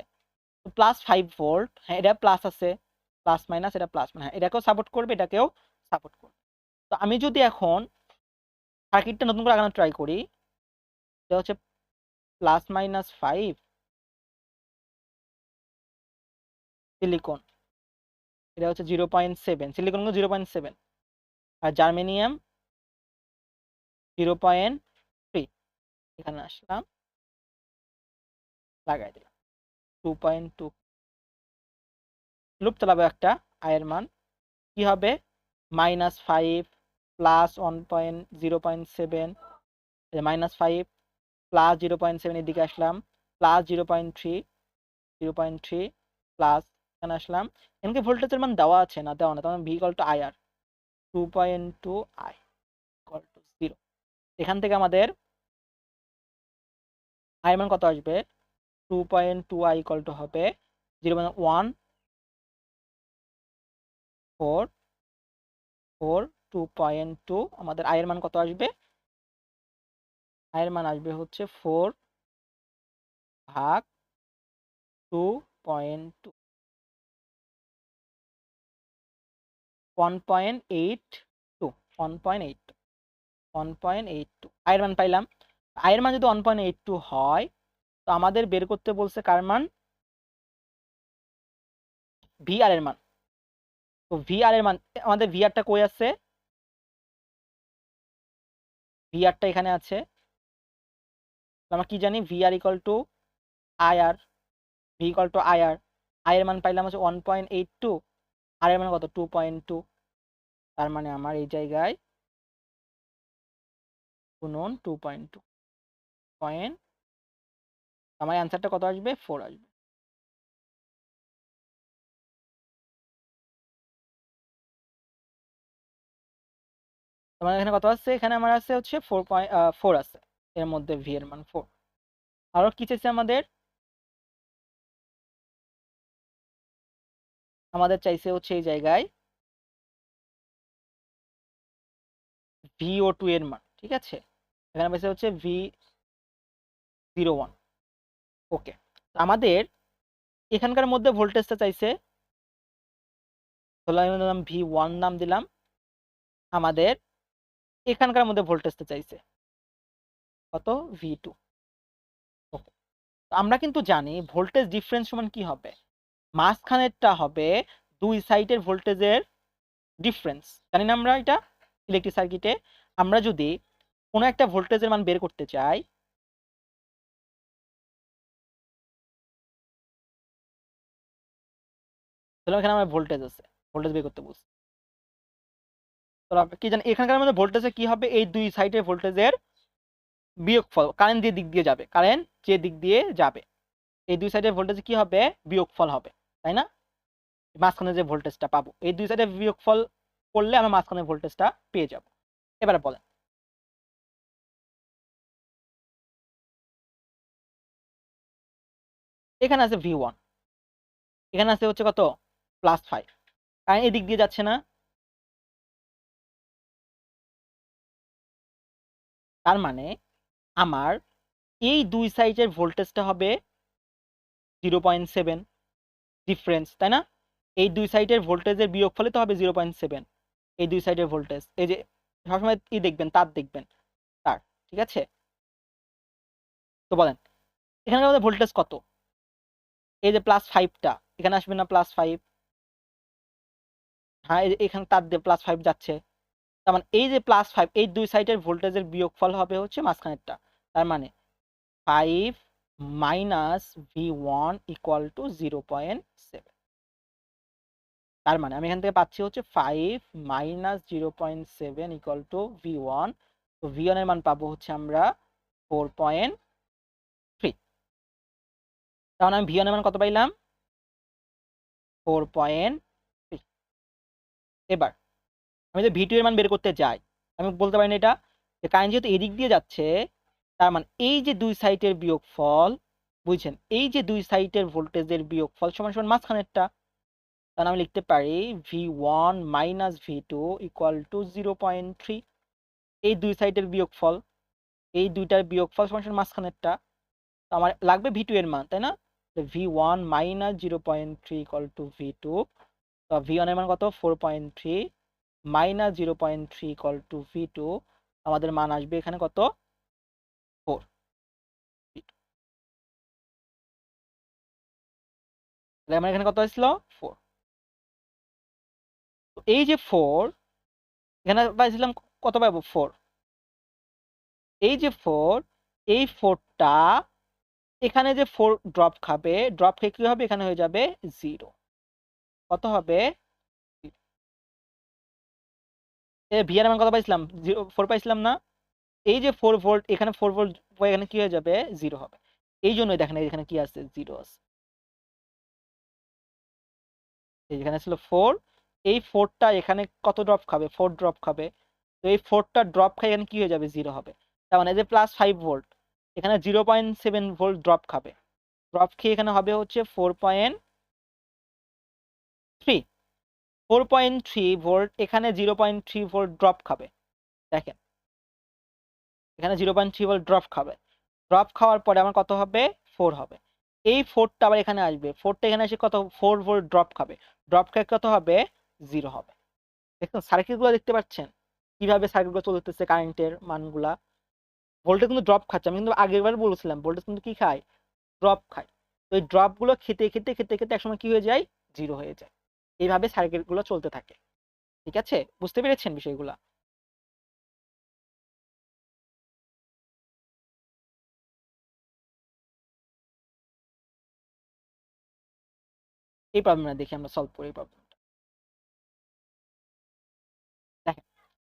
তো +5 ভোল্ট, হ্যাঁ এটা প্লাস আছে, প্লাস মাইনাস এটা প্লাস, হ্যাঁ এটাকেও সাপোর্ট করবে, এটাকেও সাপোর্ট করবে। তো আমি যদি এখন সার্কিটটা নতুন করে আগানোর ট্রাই করি, এটা হচ্ছে +-5 সিলিকন, এটা হচ্ছে 0.7, সিলিকন 0.7, আর জার্মেনিয়াম 0.3। এখানে আসলাম, লাগাই দিলাম 2.2। লুপ চালাবো একটা, আয়ের মান কি হবে, -5 প্লাস 0.7, -5 প্লাস 0.7, এদিকে আসলাম প্লাস 0.3 প্লাস, এখানে আসলাম। এখানে ভোল্টেজের মান দেওয়া আছে না, দেওয়া না, তখন V equal two IR 2.2 I equal to 0। এখান থেকে আমাদের আই মান কত আসবে, 2.2 আই ইকুয়াল টু হবে 0.1442। 2.2 আমাদের আয়ের মান কত আসবে, আয়ের মান আসবে হচ্ছে 4/2.2, 1.82, 1.82 আয়ের মান পাইলাম। আয়ের মান যদি 1.82 হয়, তো আমাদের বের করতে বলছে কার মান, ভি আর এর মান। তো ভি আর এর মান, আমাদের ভি আরটা কই আছে, ভি আরটা এখানে আছে। আমরা কি জানি, ভি আর equal to I R, V equal to I R. I এর মান পাইলাম হচ্ছে 1.82, আর এর মান কত 2.2। তার মানে আমার এই জায়গায় গুণন 2.2 পয়েন্ট, আমার অ্যান্সারটা কত আসবে, 4 আসবে। তোমার এখানে কত আছে, এখানে আমার আছে হচ্ছে 4 আছে, এর মধ্যে ভি এর মান 4। আরো কি চাইছে আমাদের, আমাদের চাইছে হচ্ছে এই জায়গায় VO2 এর মান, ঠিক আছে। এখানে পাইছে হচ্ছে V01। ওকে, আমাদের এখানকার মধ্যে ভোল্টেজটা চাইছে, তাহলে আমি দিলাম V1 নাম দিলাম। আমাদের এখানকার মধ্যে ভোল্টেজটা চাইছে কত, V2। ওকে, আমরা কিন্তু জানি ভোল্টেজ ডিফারেন্স সমান কি হবে, মাঝখানেরটা হবে দুই সাইডের ভোল্টেজের ডিফারেন্স। জানি না আমরা এটা, ইলেকট্রিক সার্কিটে আমরা যদি কোনো একটা ভোল্টেজের মান বের করতে চাই, তাহলে এখানে আমার ভোল্টেজ আছে, ভোল্টেজ বের করতে বলছি। তাহলে কি জানি এখানকার মধ্যে ভোল্টেজে কি হবে, এই দুই সাইডের ভোল্টেজের বিয়োগফল, কারেন্ট যে দিক দিয়ে যাবে, কারেন্ট যে দিক দিয়ে যাবে, এই দুই সাইডের ভোল্টেজে কি হবে, বিয়োগফল হবে, তাই না। মাঝখানে যে ভোল্টেজটা পাবো, এই দুই সাইডে বিয়োগফল করলে আমরা মাঝখানে ভোল্টেজটা পেয়ে যাব। এবারে বলেন, এখানে আছে V1, এখানে আছে হচ্ছে কত, +5, কারণ এদিক দিয়ে যাচ্ছে না। তার মানে আমার এই দুই সাইডের ভোল্টেজটা হবে 0.7 ডিফারেন্স, তাই না। এই দুই সাইডের ভোল্টেজের বিয়োগফলে তো হবে 0.7। এই দুই সাইডের ভোল্টেজ, এই যে সবসময় দেখবেন, তার দেখবেন, তার, ঠিক আছে। তো বলেন এখানে আমাদের ভোল্টেজ কত, এই যে +5টা এখানে আসবে না, +5, হ্যাঁ এখানে তার দিয়ে +5 যাচ্ছে। তার মানে এই যে +5, এই দুই সাইডের ভোল্টেজের বিয়োগফল হবে হচ্ছে মাঝখানেরটা। তার মানে 5 মাইনাস V1 ইকুয়াল টু 0.7। তার মানে আমি এখান থেকে পাচ্ছি হচ্ছে 5 মাইনাস 0.7 ইকুয়াল টু V1। তো V1 এর মান পাবো হচ্ছে আমরা 4.3। তাহলে আমি V1 এর মান কত পাইলাম, 4.3। এবার আমি যদি V2 এর মান বের করতে যাই, আমি বলতে পারি না এটা, যে কারেন্ট যেহেতু এদিক দিয়ে যাচ্ছে, তার মানে এই যে দুই সাইডের বিয়োগফল, বুঝছেন, এই যে দুই সাইডের ভোল্টেজের বিয়োগফল সমান সমান মাঝখানেরটা। তাহলে আমি লিখতে পারি V1 minus V2 equal to 0.3। এই দুই সাইডের বিয়োগফল, এই দুইটার বিয়োগফল সমান সমান মাঝখানেরটা। তো আমার লাগবে V2 এর মান, তাই না। V1 minus 0.3 equal to V2। তো V1 এর মান কত, 4.3 মাইনাস 0.3 ইকুয়াল টু V2। আমাদের মান আসবে এখানে কত, 4। তাহলে আমার এখানে কত আসলো, 4। তো এই যে 4, এখানে পাইছিলাম কত পাবো 4। এই যে 4, এই 4টা এখানে যে 4 ড্রপ খাবে, ড্রপ খেয়ে কি হবে, এখানে হয়ে যাবে 0। কত হবে, ভি এর মান কত পাইছিলাম, 4 পাইছিলাম না। এই যে 4 ভোল্ট, এখানে 4 ভোল্ট, এখানে কি হয়ে যাবে, 0 হবে। এই জন্যই দেখেন এখানে কি আছে, 0 আছে। এখানে ছিল 4, এই 4টা এখানে কত ড্রপ খাবে, 4 ড্রপ খাবে। তো এই 4টা ড্রপ খাই এখানে কি হয়ে যাবে, 0 হবে। তার মানে যে +5 ভোল্ট, এখানে 0.7 ভোল্ট ড্রপ খাবে। ড্রপ খেয়ে এখানে হবে হচ্ছে 4.3। 4.3 ভোল্ট, এখানে 0.3 ভোল্ট ড্রপ খাবে। দেখেন এখানে 0.3 ভোল্ট ড্রপ খাবে। ড্রপ খাওয়ার পরে আমার কত হবে, 4 হবে। এই 4টা আবার এখানে আসবে, 4টা এখানে এসে কত, 4 ভোল্ট ড্রপ খাবে। ড্রপ খেয়ে কত হবে, 0 হবে। দেখুন সার্কিটগুলো দেখতে পাচ্ছেন কিভাবে সার্কিটগুলো চলতেছে, কারেন্টের মানগুলা। ভোল্টেজ কিন্তু ড্রপ খাচ্ছে, আমি কিন্তু আগেরবার বলেছিলাম ভোল্টেজ কিন্তু কি খায়, ড্রপ খায়। তো এই ড্রপ গুলো খেতে খেতে খেতে খেতে একসময় কি হয়ে যায়, 0 হয়ে যায়। এইভাবে সার্কিটগুলো চলতে থাকে। ঠিক আছে, বুঝতে পেরেছেন বিষয়গুলা? এই প্রবলেমটা দেখি আমরা সলভ করি। এই প্রবলেমটা দেখেন,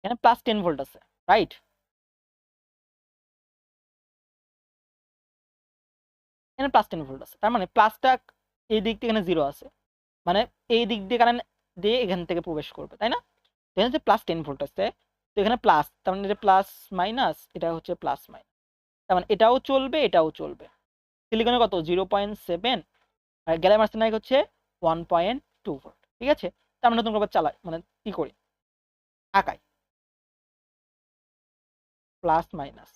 এখানে +10 ভোল্ট আছে, রাইট? এখানে +10 ভোল্ট আছে, তার মানে প্লাসটা এই দিক থেকে এখানে 0 আছে, মানে এই দিক দিয়ে কারেন্ট দিয়ে এখান থেকে প্রবেশ করবে, তাই না? এখানে যে +10 ভোল্ট আছে, তো এখানে প্লাস, তার মানে এটা প্লাস মাইনাস, এটা হচ্ছে প্লাস মাইনাস, তার মানে এটাও চলবে এটাও চলবে। সিলিকনের কত, 0.7, আর গ্যালিয়াম আর্সেনাইড হচ্ছে 1.2 ভোল্ট। ঠিক আছে, তার মানে নতুন করে চালাই, মানে কি করি, আঁকাই, প্লাস মাইনাস।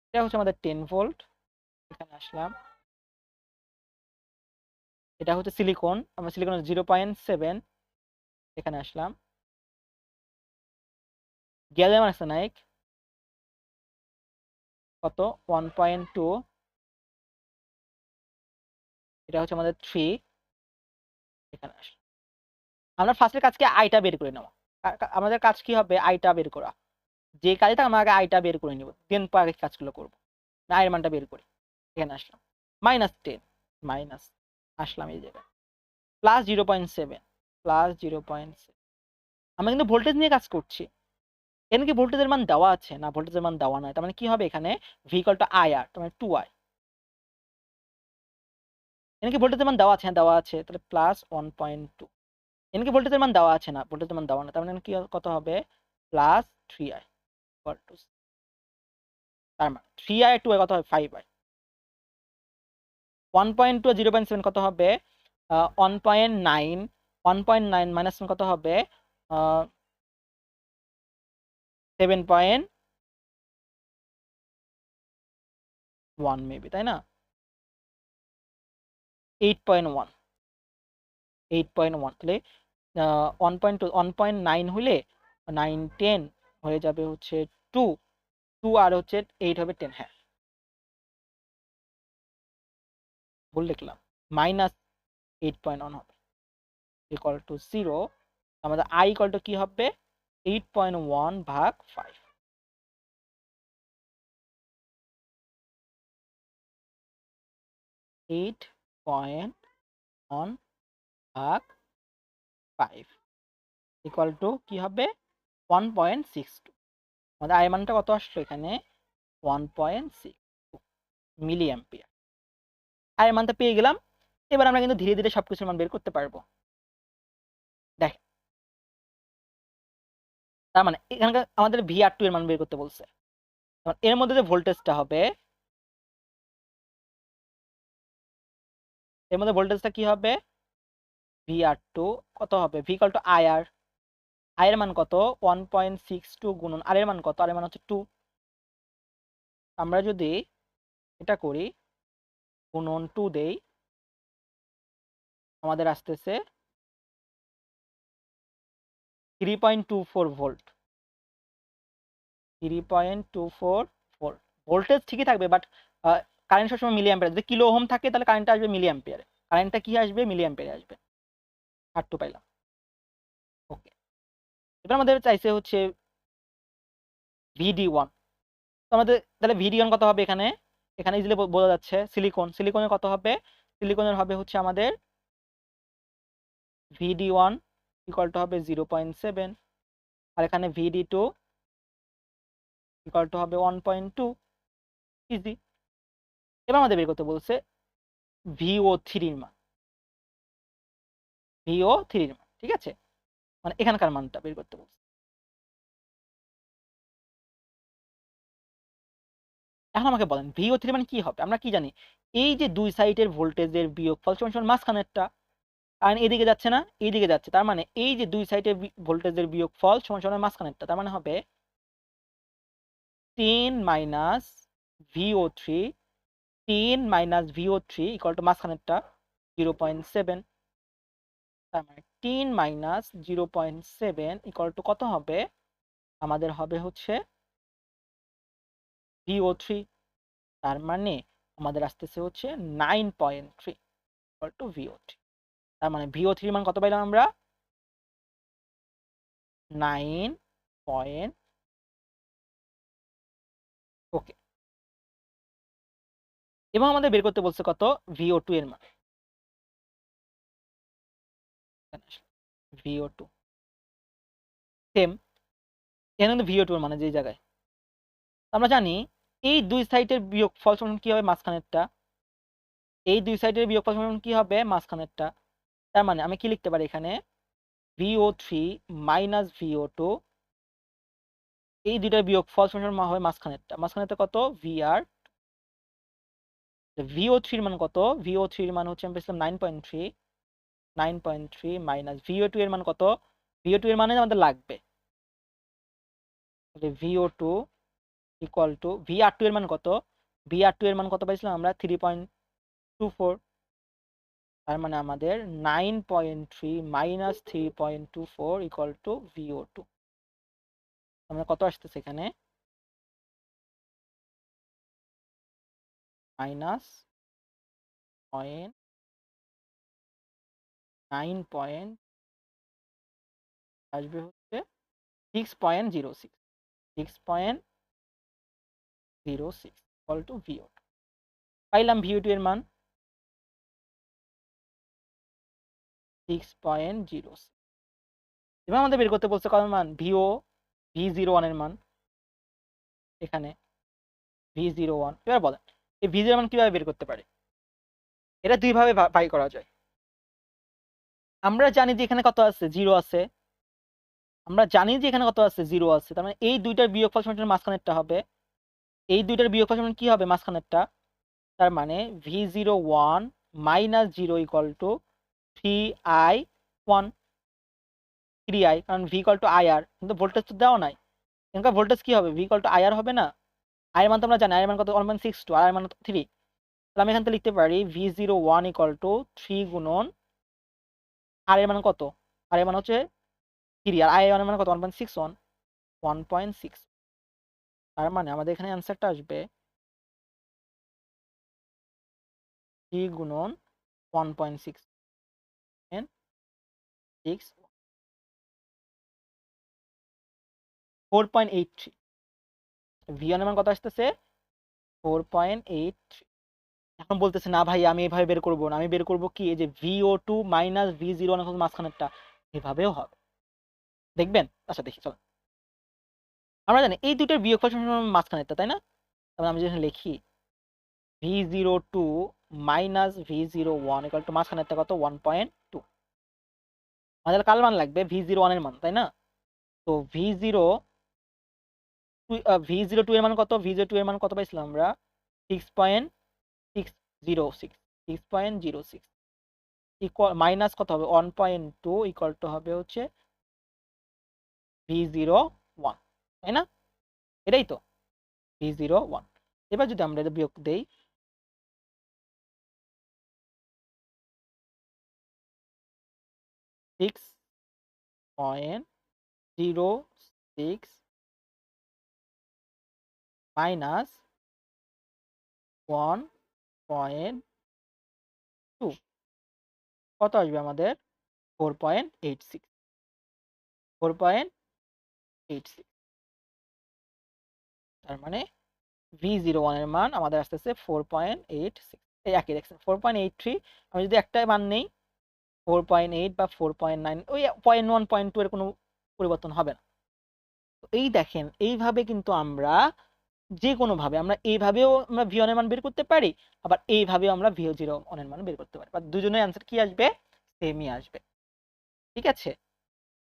এটা হচ্ছে আমাদের 10 ভোল্ট, এখানে আসলাম। এটা হচ্ছে সিলিকন, আমরা সিলিকনের 0.7, এখানে আসলাম। গ্যালিয়াম আর্সেনাইড কত, 1.2, এটা হচ্ছে আমাদের 3, এখানে আসলাম। আমরা ফার্স্টের কাজকে আইটা বের করে নেওয়া, আমাদের কাজ কি হবে, আইটা বের করা। যে কাজটা আমরা আগে আইটা বের করে নিব, দেন পরে কাজগুলো করবো। আয়ের মানটা বের করি, এখানে আসলাম। -10, মাইনাস, আসলাম এই জায়গায়। +0.7, +0.7। আমরা কিন্তু ভোল্টেজ নিয়ে কাজ করছি। এখানে কি ভোল্টেজের মান দেওয়া আছে, না ভোল্টেজের মান দেওয়া নাই। তার মানে কি হবে, এখানে ভি ইকুয়াল টু আইআর, তার মানে 2i। এখানে কি ভোল্টেজের মান দেওয়া আছে, হ্যাঁ দেওয়া আছে, তাহলে +1.2। এখানে কি ভোল্টেজের মান দেওয়া আছে, না ভোল্টেজের মান দেওয়া না, তার মানে কি কত হবে, +3i ইকুয়াল টু, তার মানে 3i আর 2i কত হবে, 5i। 1.2 আর 0.7 কত হবে, 1.9। 1.9 মাইনাস কত হবে, 7.1 মেবি, তাই না? 8.1, 8.1, তাহলে 1.2, 1.9 হলে 9, 10 হয়ে যাবে হচ্ছে 2, 2 আর হচ্ছে 8 হবে 10। হ্যাঁ, ভুল লিখলাম, -8.1 হবে ইকুয়াল টু 0। আমাদের i ইকুয়াল টু কি হবে, 8.1/5। 8.1/5 ইকুয়াল টু কি হবে, 1.62। আমাদের i মানটা কত আসলো এখানে, 1.6 মিলি অ্যাম্পিয়ার। i মানটা পেয়ে গেলাম। এবার আমরা কিন্তু ধীরে ধীরে সবকিছুর মান বের করতে পারবো। দেখ, তার মানে এখানকার আমাদের VR2 এর মান বের করতে বলছে। এর মধ্যে যে ভোল্টেজটা হবে, এর মধ্যে ভোল্টেজটা কি হবে, VR2 কত হবে, V equal to IR। I এর মান কত, 1.62 গুণন আর এর মান কত, আর এর মান হচ্ছে 2। আমরা যদি এটা করি, গুণন 2 দেই, আমাদের আসতেছে 3.24 ভোল্ট। 3.24 ভোল্ট। ভোল্টেজ ঠিকই থাকবে, বাট কারেন্ট সবসময় মিলি অ্যাম্পিয়ার। যদি কিলো ওহম থাকে তাহলে কারেন্টটা আসবে মিলি অ্যাম্পিয়ারে, কারেন্টটা কি আসবে, মিলি অ্যাম্পিয়ারে আসবে। আর টু পাইলাম, ওকে। এবার আমাদের চাইছে হচ্ছে VD1। তো আমাদের তাহলে VD1 কত হবে এখানে? এখানে ইজিলি বোঝা যাচ্ছে সিলিকনের কত হবে? সিলিকনের হবে হচ্ছে আমাদের VD1 ইকুয়াল টু হবে 0.7, আর এখানে VD2 ইকুয়াল টু হবে 1.2। ইজি। এবার আমাদের বের করতে বলছে VO3 মান। ঠিক আছে, মানে এখানকার মানটা বের করতে বলছে। এখন আমাকে বলেন VO3 মানে কি হবে? আমরা কি জানি? এই যে দুই সাইডের ভোল্টেজের বিয়োগফল সমান সমান মাঝখানেরটা, কারণ এদিকে যাচ্ছে না, এইদিকে যাচ্ছে, তার মানে এই যে দুই সাইডের ভোল্টেজের বিয়োগফল সমান সমান মাঝখানেরটা, তার মানে হবে 10 minus VO3, 10 minus VO3 equal to মাঝখানেরটা 0.7। তার মানে 10 মাইনাস 0.7 ইকুয়াল টু কত হবে? আমাদের হবে হচ্ছে VO3। তার মানে আমাদের আসতেছে হচ্ছে 9.3 ইকুয়াল টু VO3। তার মানে VO3 মান কত পাইলাম আমরা? 9 পয়েন্ট। ওকে। এবং আমাদের বের করতে বলছে কত? VO2 এর মান। VO2 সেম, এখানে কিন্তু VO2 এর মানে যে জায়গায় আমরা জানি এই দুই সাইডের বিয়োগফল সমান কি হবে? মাঝখানেরটা। এই দুই সাইডের বিয়োগফল সমান কি হবে? মাঝখানেরটা। তার মানে আমি কি লিখতে পারি এখানে? VO3 মাইনাস VO2, এই দুইটার বিয়োগফল সমান হবে মাঝখানেরটা। মাঝখানেরটা কত? VR। VO3 এর মান কত? VO3 এর মান হচ্ছে আমি পেয়েছিলাম 9.3, 9.3 মাইনাস VO2 এর মান কত? VO2 এর মানে আমাদের লাগবে VO2 ইকুয়াল টু VR2 এর মান কত? VR2 এর মান কত পাইছিলাম আমরা? 3.24। তার মানে আমাদের 9.3 মাইনাস 3.24 ইকুয়াল টু VO2। আমরা কত আসতেছে এখানে? মাইনাস 9 আসবে হচ্ছে 6.06, 6.06 ইকুয়াল টু VO2। পাইলাম VO2 এর মান 6.06। এবার আমাদের বের করতে বলছে কত মান? V01 এর মান এখানে V01। এবার বলেন এই V01 মান কিভাবে বের করতে পারি? এটা দুই ভাবে বাই করা যায়। আমরা জানি যে এখানে কত আছে? 0 আছে। আমরা জানি যে এখানে কত আছে? 0 আছে। তার মানে এই দুইটার বিয়োগফল সমান মাঝখানেরটা হবে। এই দুইটার বিয়োগফল সমান কি হবে? মাঝখানেরটা। তার মানে V01 minus 0 equal to 3I1, 3I, কারণ V ইকুয়াল টু IR, কিন্তু ভোল্টেজ তো দেওয়া নাই। এখানকার ভোল্টেজ কি হবে? V ইকুয়াল টু IR হবে না? I এর মান তো আমরা জানি, I এর মান কত? 1.62, আর I এর মান 3। তাহলে আমি এখান থেকে লিখতে পারি V01 ইকুয়াল টু 3 গুণন আর এর মান কত? আর এর মান হচ্ছে 3, আর I এর মান কত? 1.61, 1.6। তার মানে আমাদের এখানে অ্যান্সারটা আসবে 3 গুণন 1.6 and 6, 4.83। V1 এর মান কত আসতেছে? 4.83। এখন বলতেছে না ভাই আমি এভাবে বের করবো না, আমি বের করবো কি? এই যে VO2 মাইনাস V01 মাঝখানেরটা, এভাবেও হবে। দেখবেন? আচ্ছা দেখি চলো। আমরা জানি এই দুইটার বিয়োগফল সমান মাঝখানেরটা, তাই না? তাহলে আমি যদি লিখি V02 minus V01 equal to মাঝখানেরটা কত? 1.2। আমাদের কার মান লাগবে? V01 এর মান, তাই না? তো V02 এর মান কত? V02 এর মান কত পাইছিলাম আমরা? 6.606, 6.06 ইকুয়াল মাইনাস কত হবে? 1.2 ইকুয়াল টু হবে হচ্ছে V01, তাই না? এটাই তো V01। এবার যদি আমরা এটা বিয়োগ দেই, 6.06 মাইনাস 1.2 কত আসবে আমাদের? 4.86, 86। তার মানে V01 এর মান আমাদের আসতেছে 4.86। এই একই দেখছেন 4.83। আমি যদি একটা মান নেই 4.8 বা 4.9, ওই 0.1 0.2 এর কোনো পরিবর্তন হবে না। তো এই দেখেন এইভাবে কিন্তু আমরা যে কোনো ভাবে আমরা এইভাবেও আমরা V1 এর মান বের করতে পারি, আবার এইভাবেও আমরা V01 এর মান বের করতে পারি, বা দুজনের অ্যান্সার কি আসবে, সেমই আসবে। ঠিক আছে,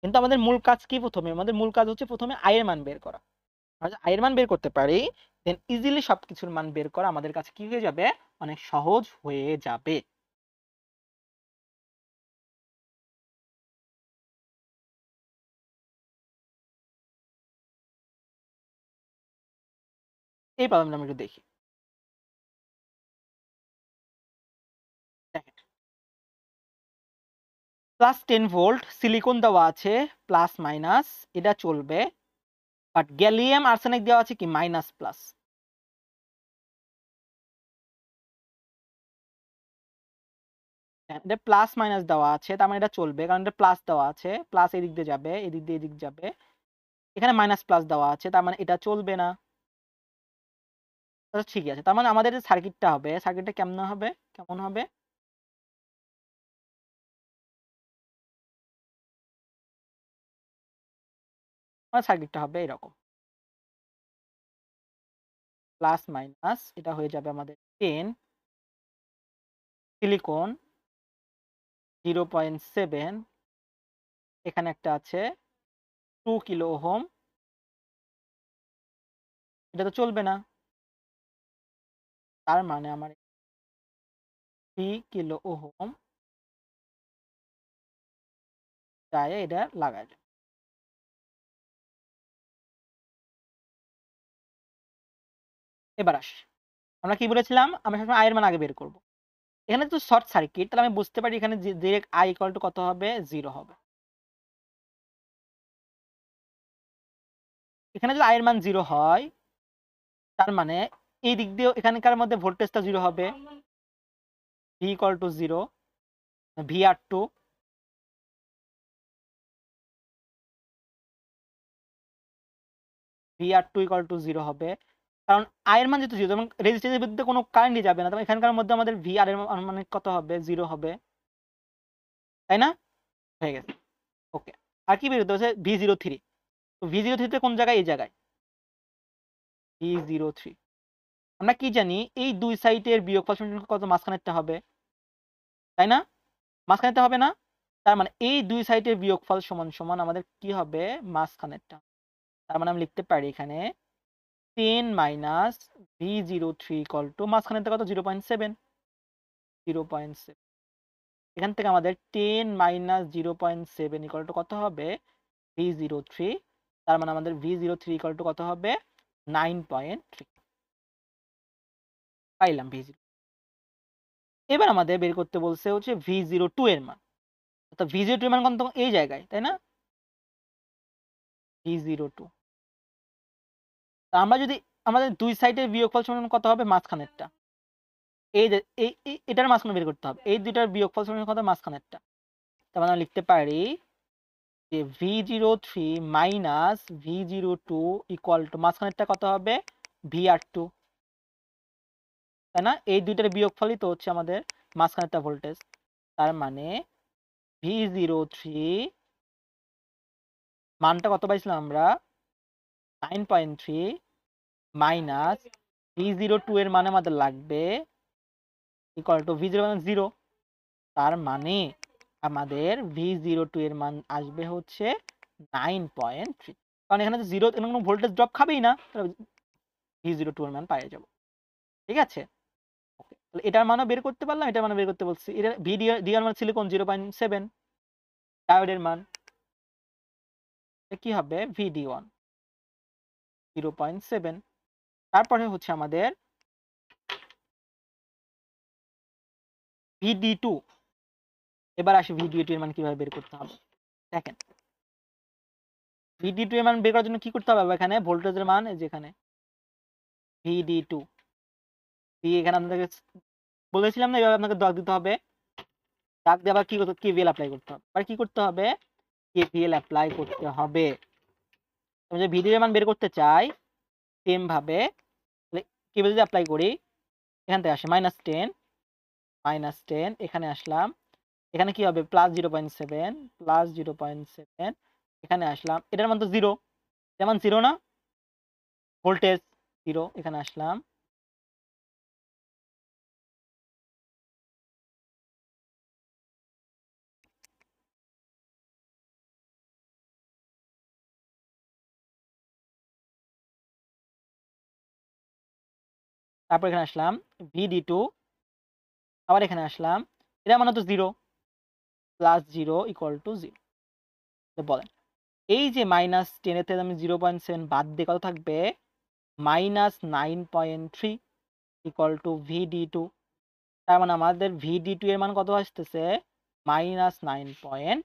কিন্তু আমাদের মূল কাজ কি, প্রথমে আমাদের মূল কাজ হচ্ছে প্রথমে আই এর মান বের করা। আমরা যদি আই এর মান বের করতে পারি দেন ইজিলি সবকিছুর মান বের করা আমাদের কাছে কি হয়ে যাবে, অনেক সহজ হয়ে যাবে। এই প্রবলেমটা আমরা একটু দেখি। দেখেন +10 ভোল্ট সিলিকন দেওয়া আছে, প্লাস মাইনাস এটা চলবে, বাট গ্যালিয়াম আর্সেনিক দেওয়া আছে কি মাইনাস প্লাস। এটা প্লাস মাইনাস দেওয়া আছে, তার মানে এটা চলবে, কারণ এটা প্লাস দেওয়া আছে, প্লাস এদিক দিয়ে যাবে, এদিক দিয়ে এদিক যাবে। এখানে মাইনাস প্লাস দেওয়া আছে, তার মানে এটা চলবে না। আচ্ছা ঠিক আছে, তার মানে আমাদের যে সার্কিটটা হবে, সার্কিটটা কেমন হবে, কেমন হবে, আমার সার্কিটটা হবে এরকম, প্লাস মাইনাস এটা হয়ে যাবে আমাদের 10, সিলিকন 0.7, এখানে একটা আছে 2 কিলো ওহম, এটা তো চলবে না, তার মানে আমার 3 কিলো ওহম যায় এটা লাগাই যায়। এবার আসি, আমরা কি বলেছিলাম, আমরা সবসময় আয়ের মান আগে বের করব। এখানে তো শর্ট সার্কিট, তাহলে আমি বুঝতে পারি এখানে ডিরেক্ট আই ইকুয়াল টু কত হবে, 0 হবে। এখানে যদি আয়ের মান 0 হয় তার মানে এই দিক দিয়ে এখানকার মধ্যে ভোল্টেজটা 0 হবে, V equal two 0, VR2, VR2 equal to 0 হবে, কারণ আয়ের মান যেহেতু 0 এবং রেজিস্ট্যান্সের ভিত্তিতে কোনো কারেন্টই যাবে না, তবে এখানকার মধ্যে আমাদের VR এর মান মানে কত হবে, 0 হবে, তাই না, হয়ে গেছে। ওকে, আর কি বের হতে হচ্ছে V03, তো V03 তে কোন জায়গায়, এই জায়গায় V03। আমরা কি জানি এই দুই সাইডের বিয়োগফল সমান কত, মাঝখানেরটা হবে, তাই না, মাঝখানেরটা হবে না, তার মানে এই দুই সাইডের বিয়োগফল সমান সমান আমাদের কি হবে, মাঝখানেরটা। তার মানে আমি লিখতে পারি এখানে 10 মাইনাস V03 ইকুয়াল টু মাঝখানেরটা কত, 0.7, 0.7। এখান থেকে আমাদের 10 মাইনাস 0.7 ইকুয়াল টু কত হবে, V03। তার মানে আমাদের V03 ইকুয়াল টু কত হবে, 9.3 পাইলাম V0। এবার আমাদের বের করতে বলছে হচ্ছে V02 এর মান, তো V02 এর মান কত, এই জায়গায়, তাই না, V02। তা আমরা যদি আমাদের দুই সাইডের বিয়োগফল সমান কত হবে, মাঝখানেরটা, এই যে এটার মাঝখানে বের করতে হবে, এই দুইটার বিয়োগফল সমান কত, মাঝখানেরটা। তার মানে আমরা লিখতে পারি যে V03 minus V02 equal to মাঝখানেরটা কত হবে, VR2, তাই না, এই দুইটার বিয়োগফলই তো হচ্ছে আমাদের মাঝখানেরটা ভোল্টেজ। তার মানে V03 মানটা কত পাইছিলাম আমরা, 9.3 মাইনাস V02 এর মানে আমাদের লাগবে ইকুয়াল টু V0 মানে 0। তার মানে আমাদের V02 এর মান আসবে হচ্ছে 9.3, কারণ এখানে তো 0, এখানে কোনো ভোল্টেজ ড্রপ খাবেই না, V02 এর মান পেয়ে যাব। ঠিক আছে, ওকে, তাহলে এটার মানও বের করতে পারলাম, এটার মানও বের করতে বলছি। এটা ডি এর মান সিলিকন 0.7, ডায়োডের মান কি হবে, VD1 0.7। তারপরে হচ্ছে আমাদের VD2। এবার আসি VD2 এর মান কিভাবে বের করতে হবে। দেখেন VD2 এর মান বের করার জন্য কি করতে হবে, এখানে ভোল্টেজের মান যেখানে VD2 দিয়ে এখানে আপনাদের বলেছিলাম না, এভাবে আপনাকে দাগ দিতে হবে, দাগ দিয়ে আবার কি করতে, KVL অ্যাপ্লাই করতে হবে, আর কি করতে হবে, KVL অ্যাপ্লাই করতে হবে। আমি যদি ভিডির মান বের করতে চাই সেম ভাবে কেবল যদি অ্যাপ্লাই করি এখান থেকে আসে -10 এখানে আসলাম, এখানে কি হবে +0.7 +0.7 এখানে আসলাম, এটার মান তো 0, যেমন 0 না, ভোল্টেজ 0, এখানে আসলাম, তারপর এখানে আসলাম VD2, আবার এখানে আসলাম, এটার মান তো 0, +0 = 0। বলেন এই যে -10 এর থেকে আমি 0.7 বাদ দিয়ে কত থাকবে, -9.3 = VD2। তার মানে আমাদের VD2 এর মান কত আসতেছে, -9.3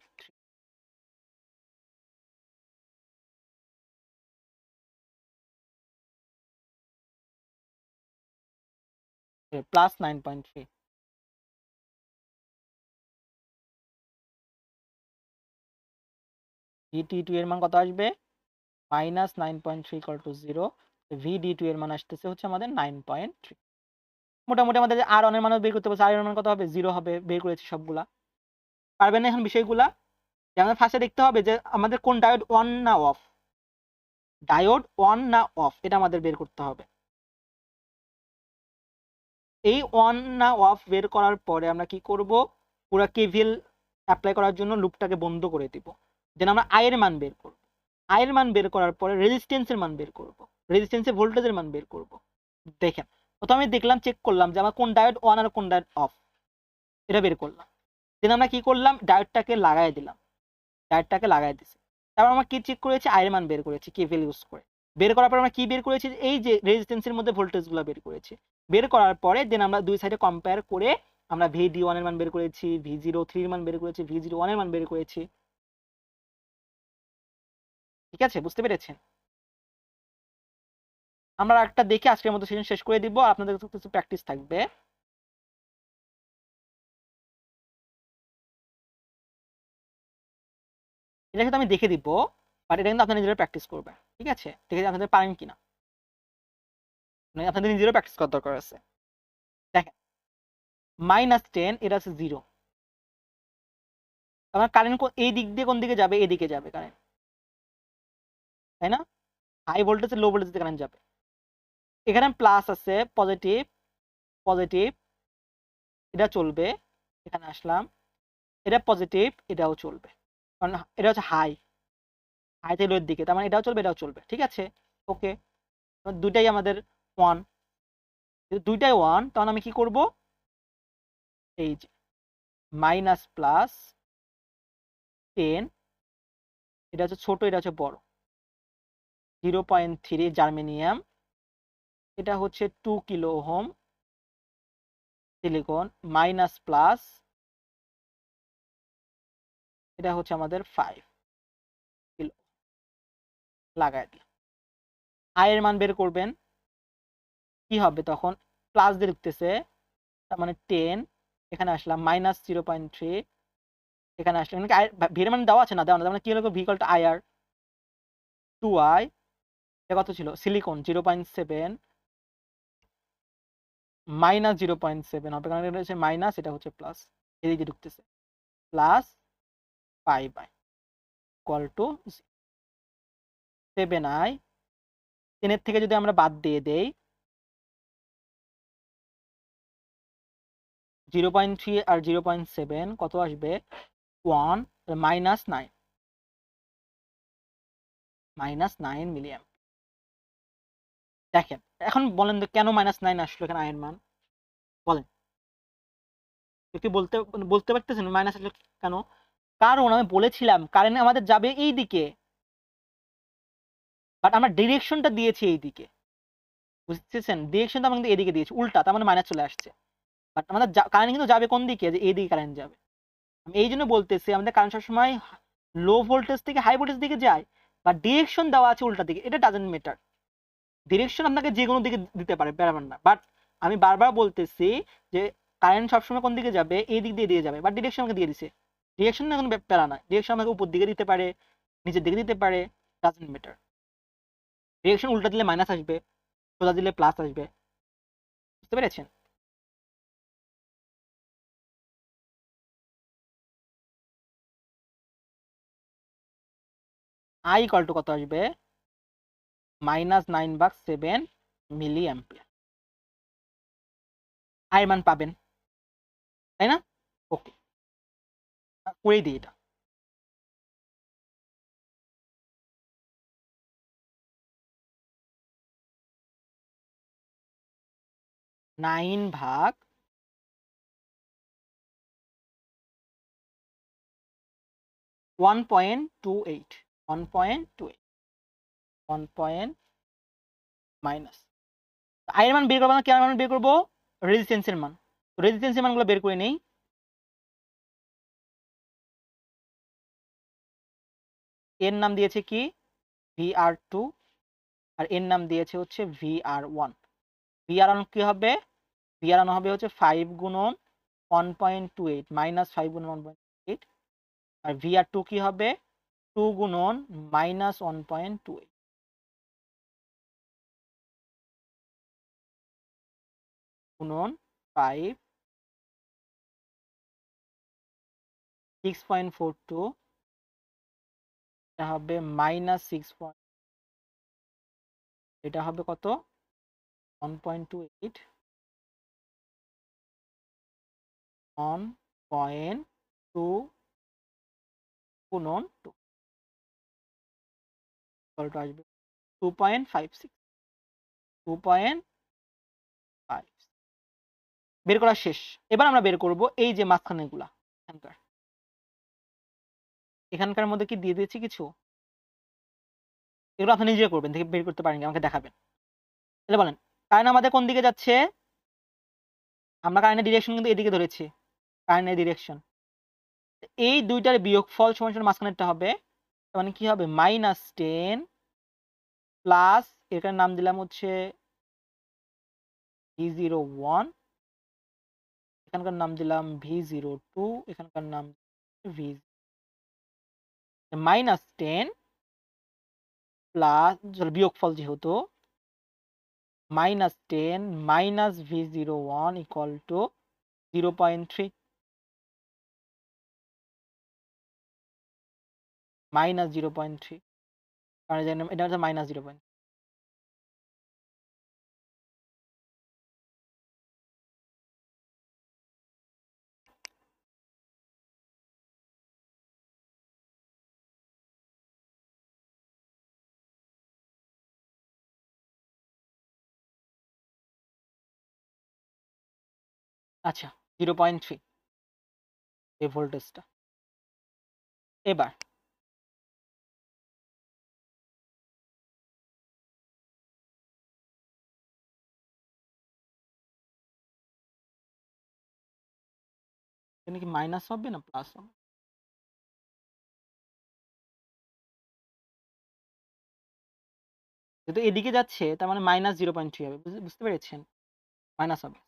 +9.3। VD2 এর মান কত আসবে, -9.3 = 0। VD2 এর মান আসতেছে হচ্ছে আমাদের 9.3। মোটামুটি আমাদের R1 এর মানও বের করতে বলছে, R এর মান কত হবে, 0 হবে, বের করেছি সবগুলা। পারবেন না এখন বিষয়গুলা? যে আমাদের ফার্স্টে দেখতে হবে যে আমাদের কোন ডায়োড অন না অফ, ডায়োড অন না অফ এটা আমাদের বের করতে হবে। এই অন না অফ বের করার পরে আমরা কি করব, পুরো কেভিএল অ্যাপ্লাই করার জন্য লুপটাকে বন্ধ করে দিব, দেন আমরা আই এর মান বের করব। আই এর মান বের করার পরে রেজিস্ট্যান্সের মান বের করব, রেজিস্ট্যান্সের ভোল্টেজের মান বের করব। দেখেন প্রথমে আমি দেখলাম, চেক করলাম যে আমার কোন ডায়োড অন আর কোন ডায়োড অফ, এটা বের করলাম। দেন আমরা কি করলাম, ডায়োডটাকে লাগাই দিলাম, ডায়োডটাকে লাগাই দিছি। তারপর আমরা কি চেক করেছি, আই এর মান বের করেছি কেভিএল ইউজ করে। বের করার পর আমরা কি বের করেছি, এই যে রেজিস্ট্যান্সের মধ্যে ভোল্টেজগুলো বের করেছি। বের করার পরে দেন আমরা দুই সাইডে কম্পেয়ার করে আমরা VD1 এর মান বের করেছি, V03 এর মান বের করেছি, V01 এর মান বের করেছি। ঠিক আছে, বুঝতে পেরেছেন? আমরা একটা দেখে আজকের মতো সেশন শেষ করে দিব, আর আপনাদের কাছে কিছু প্র্যাকটিস থাকবে। এটা কিন্তু আমি দেখে দিব, বাট এটা কিন্তু আপনারা নিজেরা প্র্যাকটিস করবেন। ঠিক আছে, দেখে আপনাদের পারেন কিনা, মানে আপনাদের নিজেরও প্র্যাকটিস করার দরকার আছে। দেখেন -10 এটা হচ্ছে 0, আমার কারেন্ট এই দিক দিয়ে কোন দিকে যাবে, এদিকে যাবে কারেন্ট, তাই না? High voltage low voltage current যাবে। এখানে প্লাস আছে, পজিটিভ পজিটিভ, এটা চলবে। এখানে আসলাম, এটা পজিটিভ, এটাও চলবে, কারণ এটা হচ্ছে হাই, হাই থেকে লোয়ের দিকে, তার মানে এটাও চলবে, এটাও চলবে। ঠিক আছে, ওকে, দুইটাই আমাদের ওয়ান, দুইটাই ওয়ান, তখন আমি কি করব, এই যে -+10, এটা হচ্ছে ছোট, এটা হচ্ছে বড়, 0.3 জার্মেনিয়াম, এটা হচ্ছে 2 কিলো ওহম সিলিকন, মাইনাস+, এটা হচ্ছে আমাদের 5 কিলো, লাগাই দিলাম। আয়ের মান বের করবেন, কি হবে তখন, প্লাস দিয়ে লিখতেছে, তার মানে 10, এখানে আসলাম -0.3, এখানে আসলাম, ভির মান দেওয়া আছে না, দেওয়া না, তার মানে কি হলো, V equal two IR 2i, এটা কত ছিল, সিলিকন 0.7, -0.7 হবে, কারণ এটা হচ্ছে মাইনাস, এটা হচ্ছে প্লাস, এদিকে ঢুকতেছে, +5i ইকুয়াল টু 7i। 10 এর থেকে যদি আমরা বাদ দিয়ে দেই, 0.3 আর 0.7 কত আসবে, 1, -9 মিলিঅ্যাম্প। দেখেন এখন বলেন তো কেন -9 আসলো এখানে আয়ের মান, বলেন কি বলতে বলতে পারতেছেন মাইনাস আসলো কেন? কারণ আমি বলেছিলাম কারেন্ট আমাদের যাবে এই দিকে, বাট আমরা ডিরেকশনটা দিয়েছি এই দিকে, বুঝতেছেন? ডিরেকশনটা আমরা কিন্তু এদিকে দিয়েছি উল্টা, তার মানে মাইনাস চলে আসছে। বাট আমাদের কারেন্ট কিন্তু যাবে কোন দিকে, যে এই দিকে কারেন্ট যাবে। আমি এই জন্য বলতেছি আমাদের কারেন্ট সবসময় লো ভোল্টেজ থেকে হাই ভোল্টেজ দিকে যায়, বা ডিরেকশন দেওয়া আছে উল্টা দিকে, এটা ডাজন্ট ম্যাটার। ডিরেকশন আপনাকে যে কোনো দিকে দিতে পারে, ব্যাপার না। বাট আমি বারবার বলতেছি যে কারেন্ট সবসময় কোন দিকে যাবে, এই দিক দিয়ে যাবে, বাট ডিরেকশন আমাকে দিয়ে দিছে। ডিরেকশন এখন প্যারা না, ডিরেকশন আমাকে উপর দিকে দিতে পারে, নিচের দিকে দিতে পারে, ডাজন্ট ম্যাটার। ডিরেকশন উল্টা দিলে মাইনাস আসবে, সোজা দিলে প্লাস আসবে। বুঝতে পেরেছেন? আই ইকুয়াল টু কত আসবে? -9/7 মিলি অ্যাম্পিয়ার। আই মান পাবেন, তাই না? ওকে, করেই দিই এটা। নাইন ভাগ 1.28, 1.28, 1 মাইনাস আই এর মান বের করবো না, কে এর মান বের করবো? রেজিস্ট্যান্সের মান। রেজিস্ট্যান্সের মানগুলো বের করে নেই। এর নাম দিয়েছে কি? VR2, আর এর নাম দিয়েছে হচ্ছে VR1। VR1 কি হবে? VR1 হবে হচ্ছে 5 গুণন 1.28 -5 গুণন 1.8, আর VR2 কি হবে? 2 গুণন -1.28 গুণন 5, 6.42, এটা হবে -6. এটা হবে কত? 1.28, 1.2 গুণন 2 আসবে 2.56, 2.5। বের করা শেষ। এবার আমরা বের করব এই যে মাঝখানেগুলা, এখানকার এখানকার মধ্যে কি দিয়ে দিয়েছি কিছু? এগুলো আপনি নিজে করবেন, দেখে বের করতে পারেন, আমাকে দেখাবেন। তাহলে বলেন, কারেন্ট আমাদের কোন দিকে যাচ্ছে? আমরা কারেন্টের ডিরেকশন কিন্তু এদিকে ধরেছি, কারেন্টের ডিরেকশন। এই দুইটার বিয়োগফল সমান সমান মাঝখানেরটা হবে, মানে কি হবে? -10 প্লাস এটার নাম দিলাম হচ্ছে V01, এখানকার নাম দিলাম V02, এখানকার নাম V, -10 প্লাস বিয়োগফল যেহেতু, -10 মাইনাস V01 ইকুয়াল টু 0.3, -0.3, কারণ এটা হচ্ছে -0.3। আচ্ছা, 0.3 এই ভোল্টেজটা। এবার এখানে কি মাইনাস হবে না প্লাস হবে? যেহেতু এদিকে যাচ্ছে তার মানে -0.3 হবে, বুঝতে পেরেছেন? মাইনাস হবে,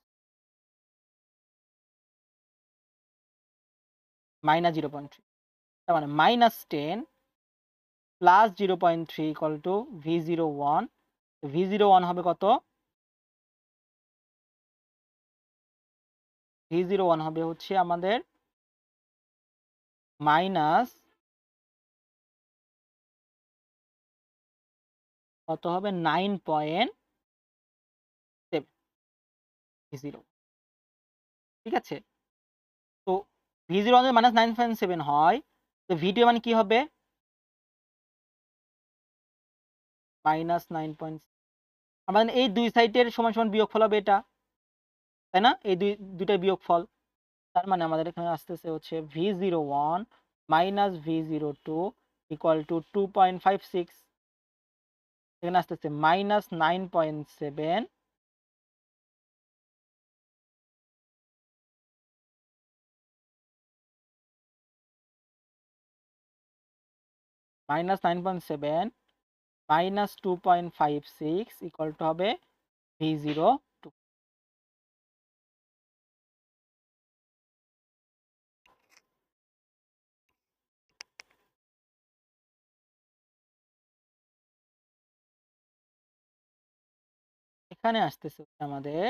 -0.3, তার মানে -10 plus 0.3 equal to V01। V01 হবে কত? V01 হবে হচ্ছে আমাদের মাইনাস কত হবে? 9.7 V0, ঠিক আছে? তো V01 যদি -9.7 হয়, তো V2 মানে কি হবে? -9. আমাদের এই দুই সাইডের সমান সমান বিয়োগফল হবে এটা, তাই না? এই দুইটার বিয়োগফল। তার মানে আমাদের এখানে আসতেছে হচ্ছে V01 minus V02 equal to 2.56, এখানে আসতেছে -9.7, -9.7 মাইনাস 2.56 ইকুয়াল টু হবে V02। এখানে আসতেছে হচ্ছে আমাদের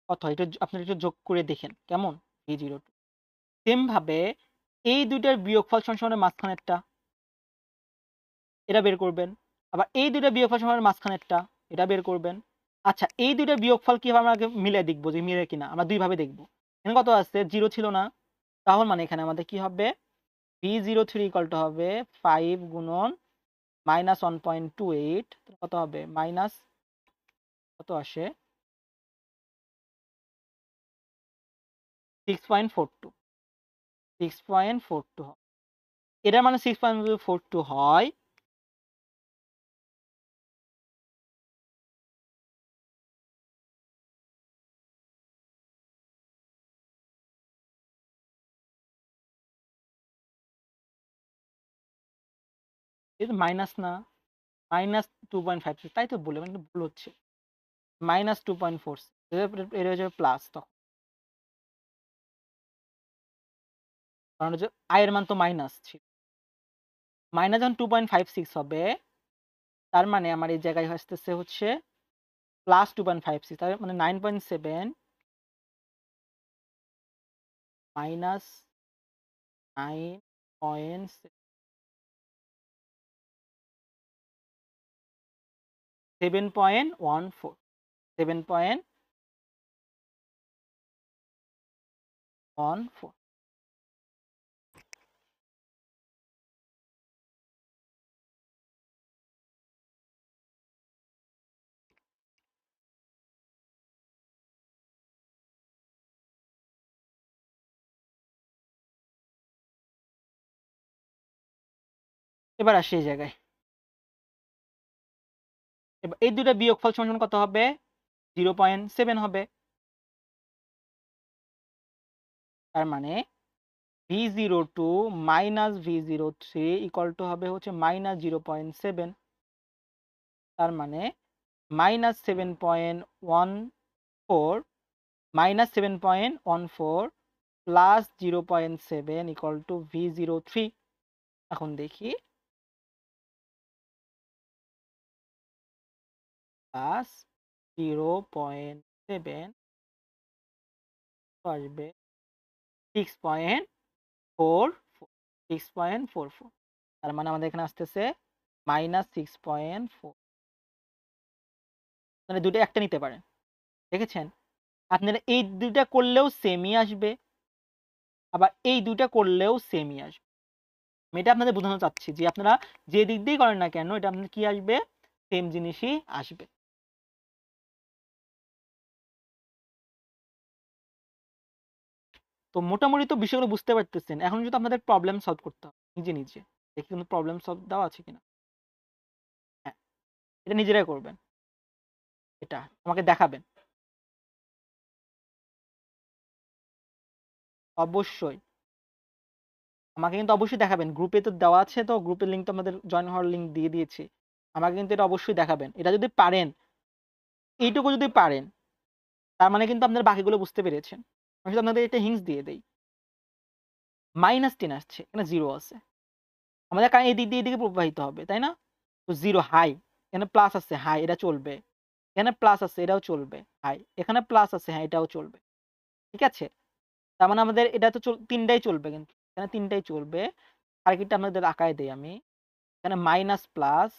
কত হয়, এটা আপনারা একটু যোগ করে দেখেন কেমন, V02। সেম ভাবে এই দুইটার বিয়োগফল সমান মাঝখানেরটা, এটা বের করবেন। আবার এই দুইটা বিয়োগফল সমান মাঝখানেরটা, এটা বের করবেন। আচ্ছা, এই দুইটা বিয়োগফল কিভাবে আমরা আগে মিলে দেখবো যে মিলে কিনা, আমরা দুই ভাবে দেখবো। এখানে কত আছে, 0 ছিল না, তাহলে মানে এখানে আমাদের কি হবে, V03 ইকুয়াল টু হবে 5 গুণন -1.28, কত হবে মাইনাস, কত আসে 6.42, 6.42 হবে। এটার মানে 6.42 হয়, এটা মাইনাস না, -2.56, তাই তো বলে মানে ভুল হচ্ছে, -2.4, এটা হচ্ছে প্লাস, তখন কারণ হচ্ছে আয়ের মান তো মাইনাস ছিল, মাইনাস যখন 2.56 হবে, তার মানে আমার এই জায়গায় আসতেছে হচ্ছে +2.56, তার মানে 9.7 মাইনাস 7.14, 7.14। এবার আসি এই জায়গায়, এবার এই দুটা বিয়োগফল সমান কত হবে, 0.7 হবে। তার মানে V02 minus V03 equal to হবে হচ্ছে -0.7। তার মানে -7.14 -7.14 প্লাস 0.7 ইকুয়াল টু V03। এখন দেখি, প্লাস 0.7 আসবে 6.44, 6.44। তার মানে আমাদের এখানে আসতেছে -6.4। মানে দুটো একটা নিতে পারেন, দেখেছেন? আপনারা এই দুইটা করলেও সেমই আসবে, আবার এই দুইটা করলেও সেমই আসবে। আমি এটা আপনাদের বোঝানো চাচ্ছি যে আপনারা যে দিক দিয়েই করেন না কেন, এটা আপনার কি আসবে, সেম জিনিসই আসবে। তো মোটামুটি তো বিষয়গুলো বুঝতে পারতেছেন। এখন যদি আপনাদের প্রবলেম সলভ করতে হবে নিজে নিজে, দেখি কোনো প্রবলেম সলভ দেওয়া আছে কিনা। হ্যাঁ, এটা নিজেরাই করবেন, এটা আমাকে দেখাবেন অবশ্যই। আমাকে কিন্তু অবশ্যই দেখাবেন, গ্রুপে তো দেওয়া আছে, তো গ্রুপের লিঙ্ক তো আমাদের জয়েন হওয়ার লিঙ্ক দিয়ে দিয়েছি। আমাকে কিন্তু এটা অবশ্যই দেখাবেন, এটা যদি পারেন, এইটুকু যদি পারেন, তার মানে কিন্তু আপনারা বাকিগুলো বুঝতে পেরেছেন। আমি শুধু আপনাদের একটা হিন্টস দিয়ে দেই। -10 আসছে, এখানে 0 আছে। আমাদের কারেন্ট এদিক দিয়ে এদিকে প্রবাহিত হবে, তাই না? তো 0 হাই, এখানে প্লাস আছে, হাই, এটা চলবে। এখানে প্লাস আছে, এটাও চলবে, হাই। এখানে প্লাস আছে, হ্যাঁ, এটাও চলবে। ঠিক আছে? তার মানে আমাদের এটা তো 3টাই চলবে কিন্তু। এখানে 3টাই চলবে। সার্কিটটা আপনাদের আঁকায় দেই আমি। এখানে মাইনাস প্লাস,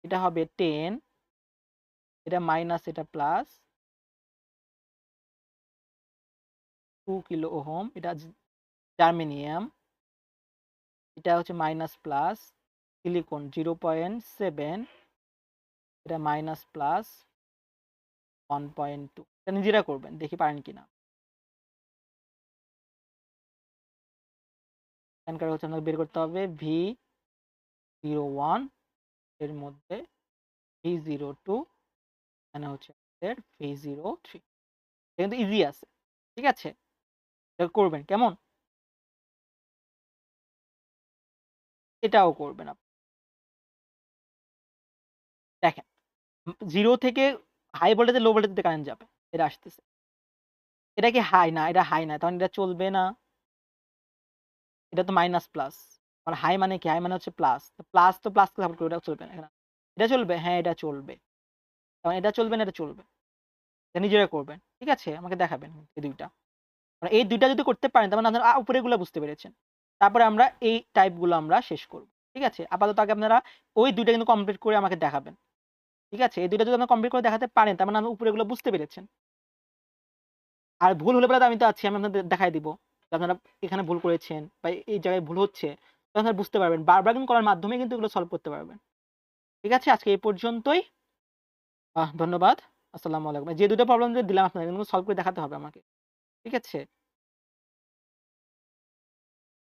এটা হবে 10, এটা মাইনাস, এটা প্লাস 2 কিলো ওহম, এটা জার্মেনিয়াম, এটা হচ্ছে মাইনাস প্লাস সিলিকন 0.7, এটা মাইনাস প্লাস 1.2। এটা নিজেরা করবেন, দেখি পারেন কিনা। এখানকার হচ্ছে আমাকে বের করতে হবে V01 এর মধ্যে V02, এখানে হচ্ছে আমাদের V03। এটা কিন্তু ইজি আছে, ঠিক আছে? এটা করবেন কেমন, এটাও করবেন আপনি। দেখেন, 0 থেকে হাই ভোল্টেজে লো ভোল্টেজে কারেন্ট যাবে, এটা আসতেছে। এটা কি হাই না, এটা হাই না, তখন এটা চলবে না। এটা তো মাইনাস প্লাস। আর হাই মানে কি? হাই মানে হচ্ছে প্লাস। তো প্লাস তো প্লাসকে সাপোর্ট করবে, এটা চলবে না এখানে। এটা চলবে? হ্যাঁ, এটা চলবে। কারণ এটা চলবে না, এটা চলবে। এটা নিজেরা করবেন। ঠিক আছে? আমাকে দেখাবেন এই ২ টা। মানে এই ২ টা যদি করতে পারেন তার মানে আপনারা উপরেরগুলা বুঝতে পেরেছেন। তারপরে আমরা এই টাইপ গুলো আমরা শেষ করব। ঠিক আছে? আপাতত আগে আপনারা ওই ২ টা কিন্তু কমপ্লিট করে আমাকে দেখাবেন। ঠিক আছে? এই ২ টা যদি আপনারা কমপ্লিট করে দেখাতে পারেন তার মানে আপনি উপরেরগুলো বুঝতে পেরেছেন। আর ভুল হলে পরে তো আমি তো আছি। আমি আপনাদের দেখায় দিব। যে আপনারা এখানে ভুল করেছেন বা এই জায়গায় ভুল হচ্ছে। তখন আপনারা বুঝতে পারবেন। বারবার কিন্তু করার মাধ্যমে কিন্তু এগুলো সলভ করতে পারবেন। ঠিক আছে? আজকে এই পর্যন্তই। ধন্যবাদ। আসসালামু আলাইকুম। যে ২ টা প্রবলেম যে দিলাম আপনাদের এগুলো সলভ করে দেখাতে হবে আমাকে। ঠিক আছে?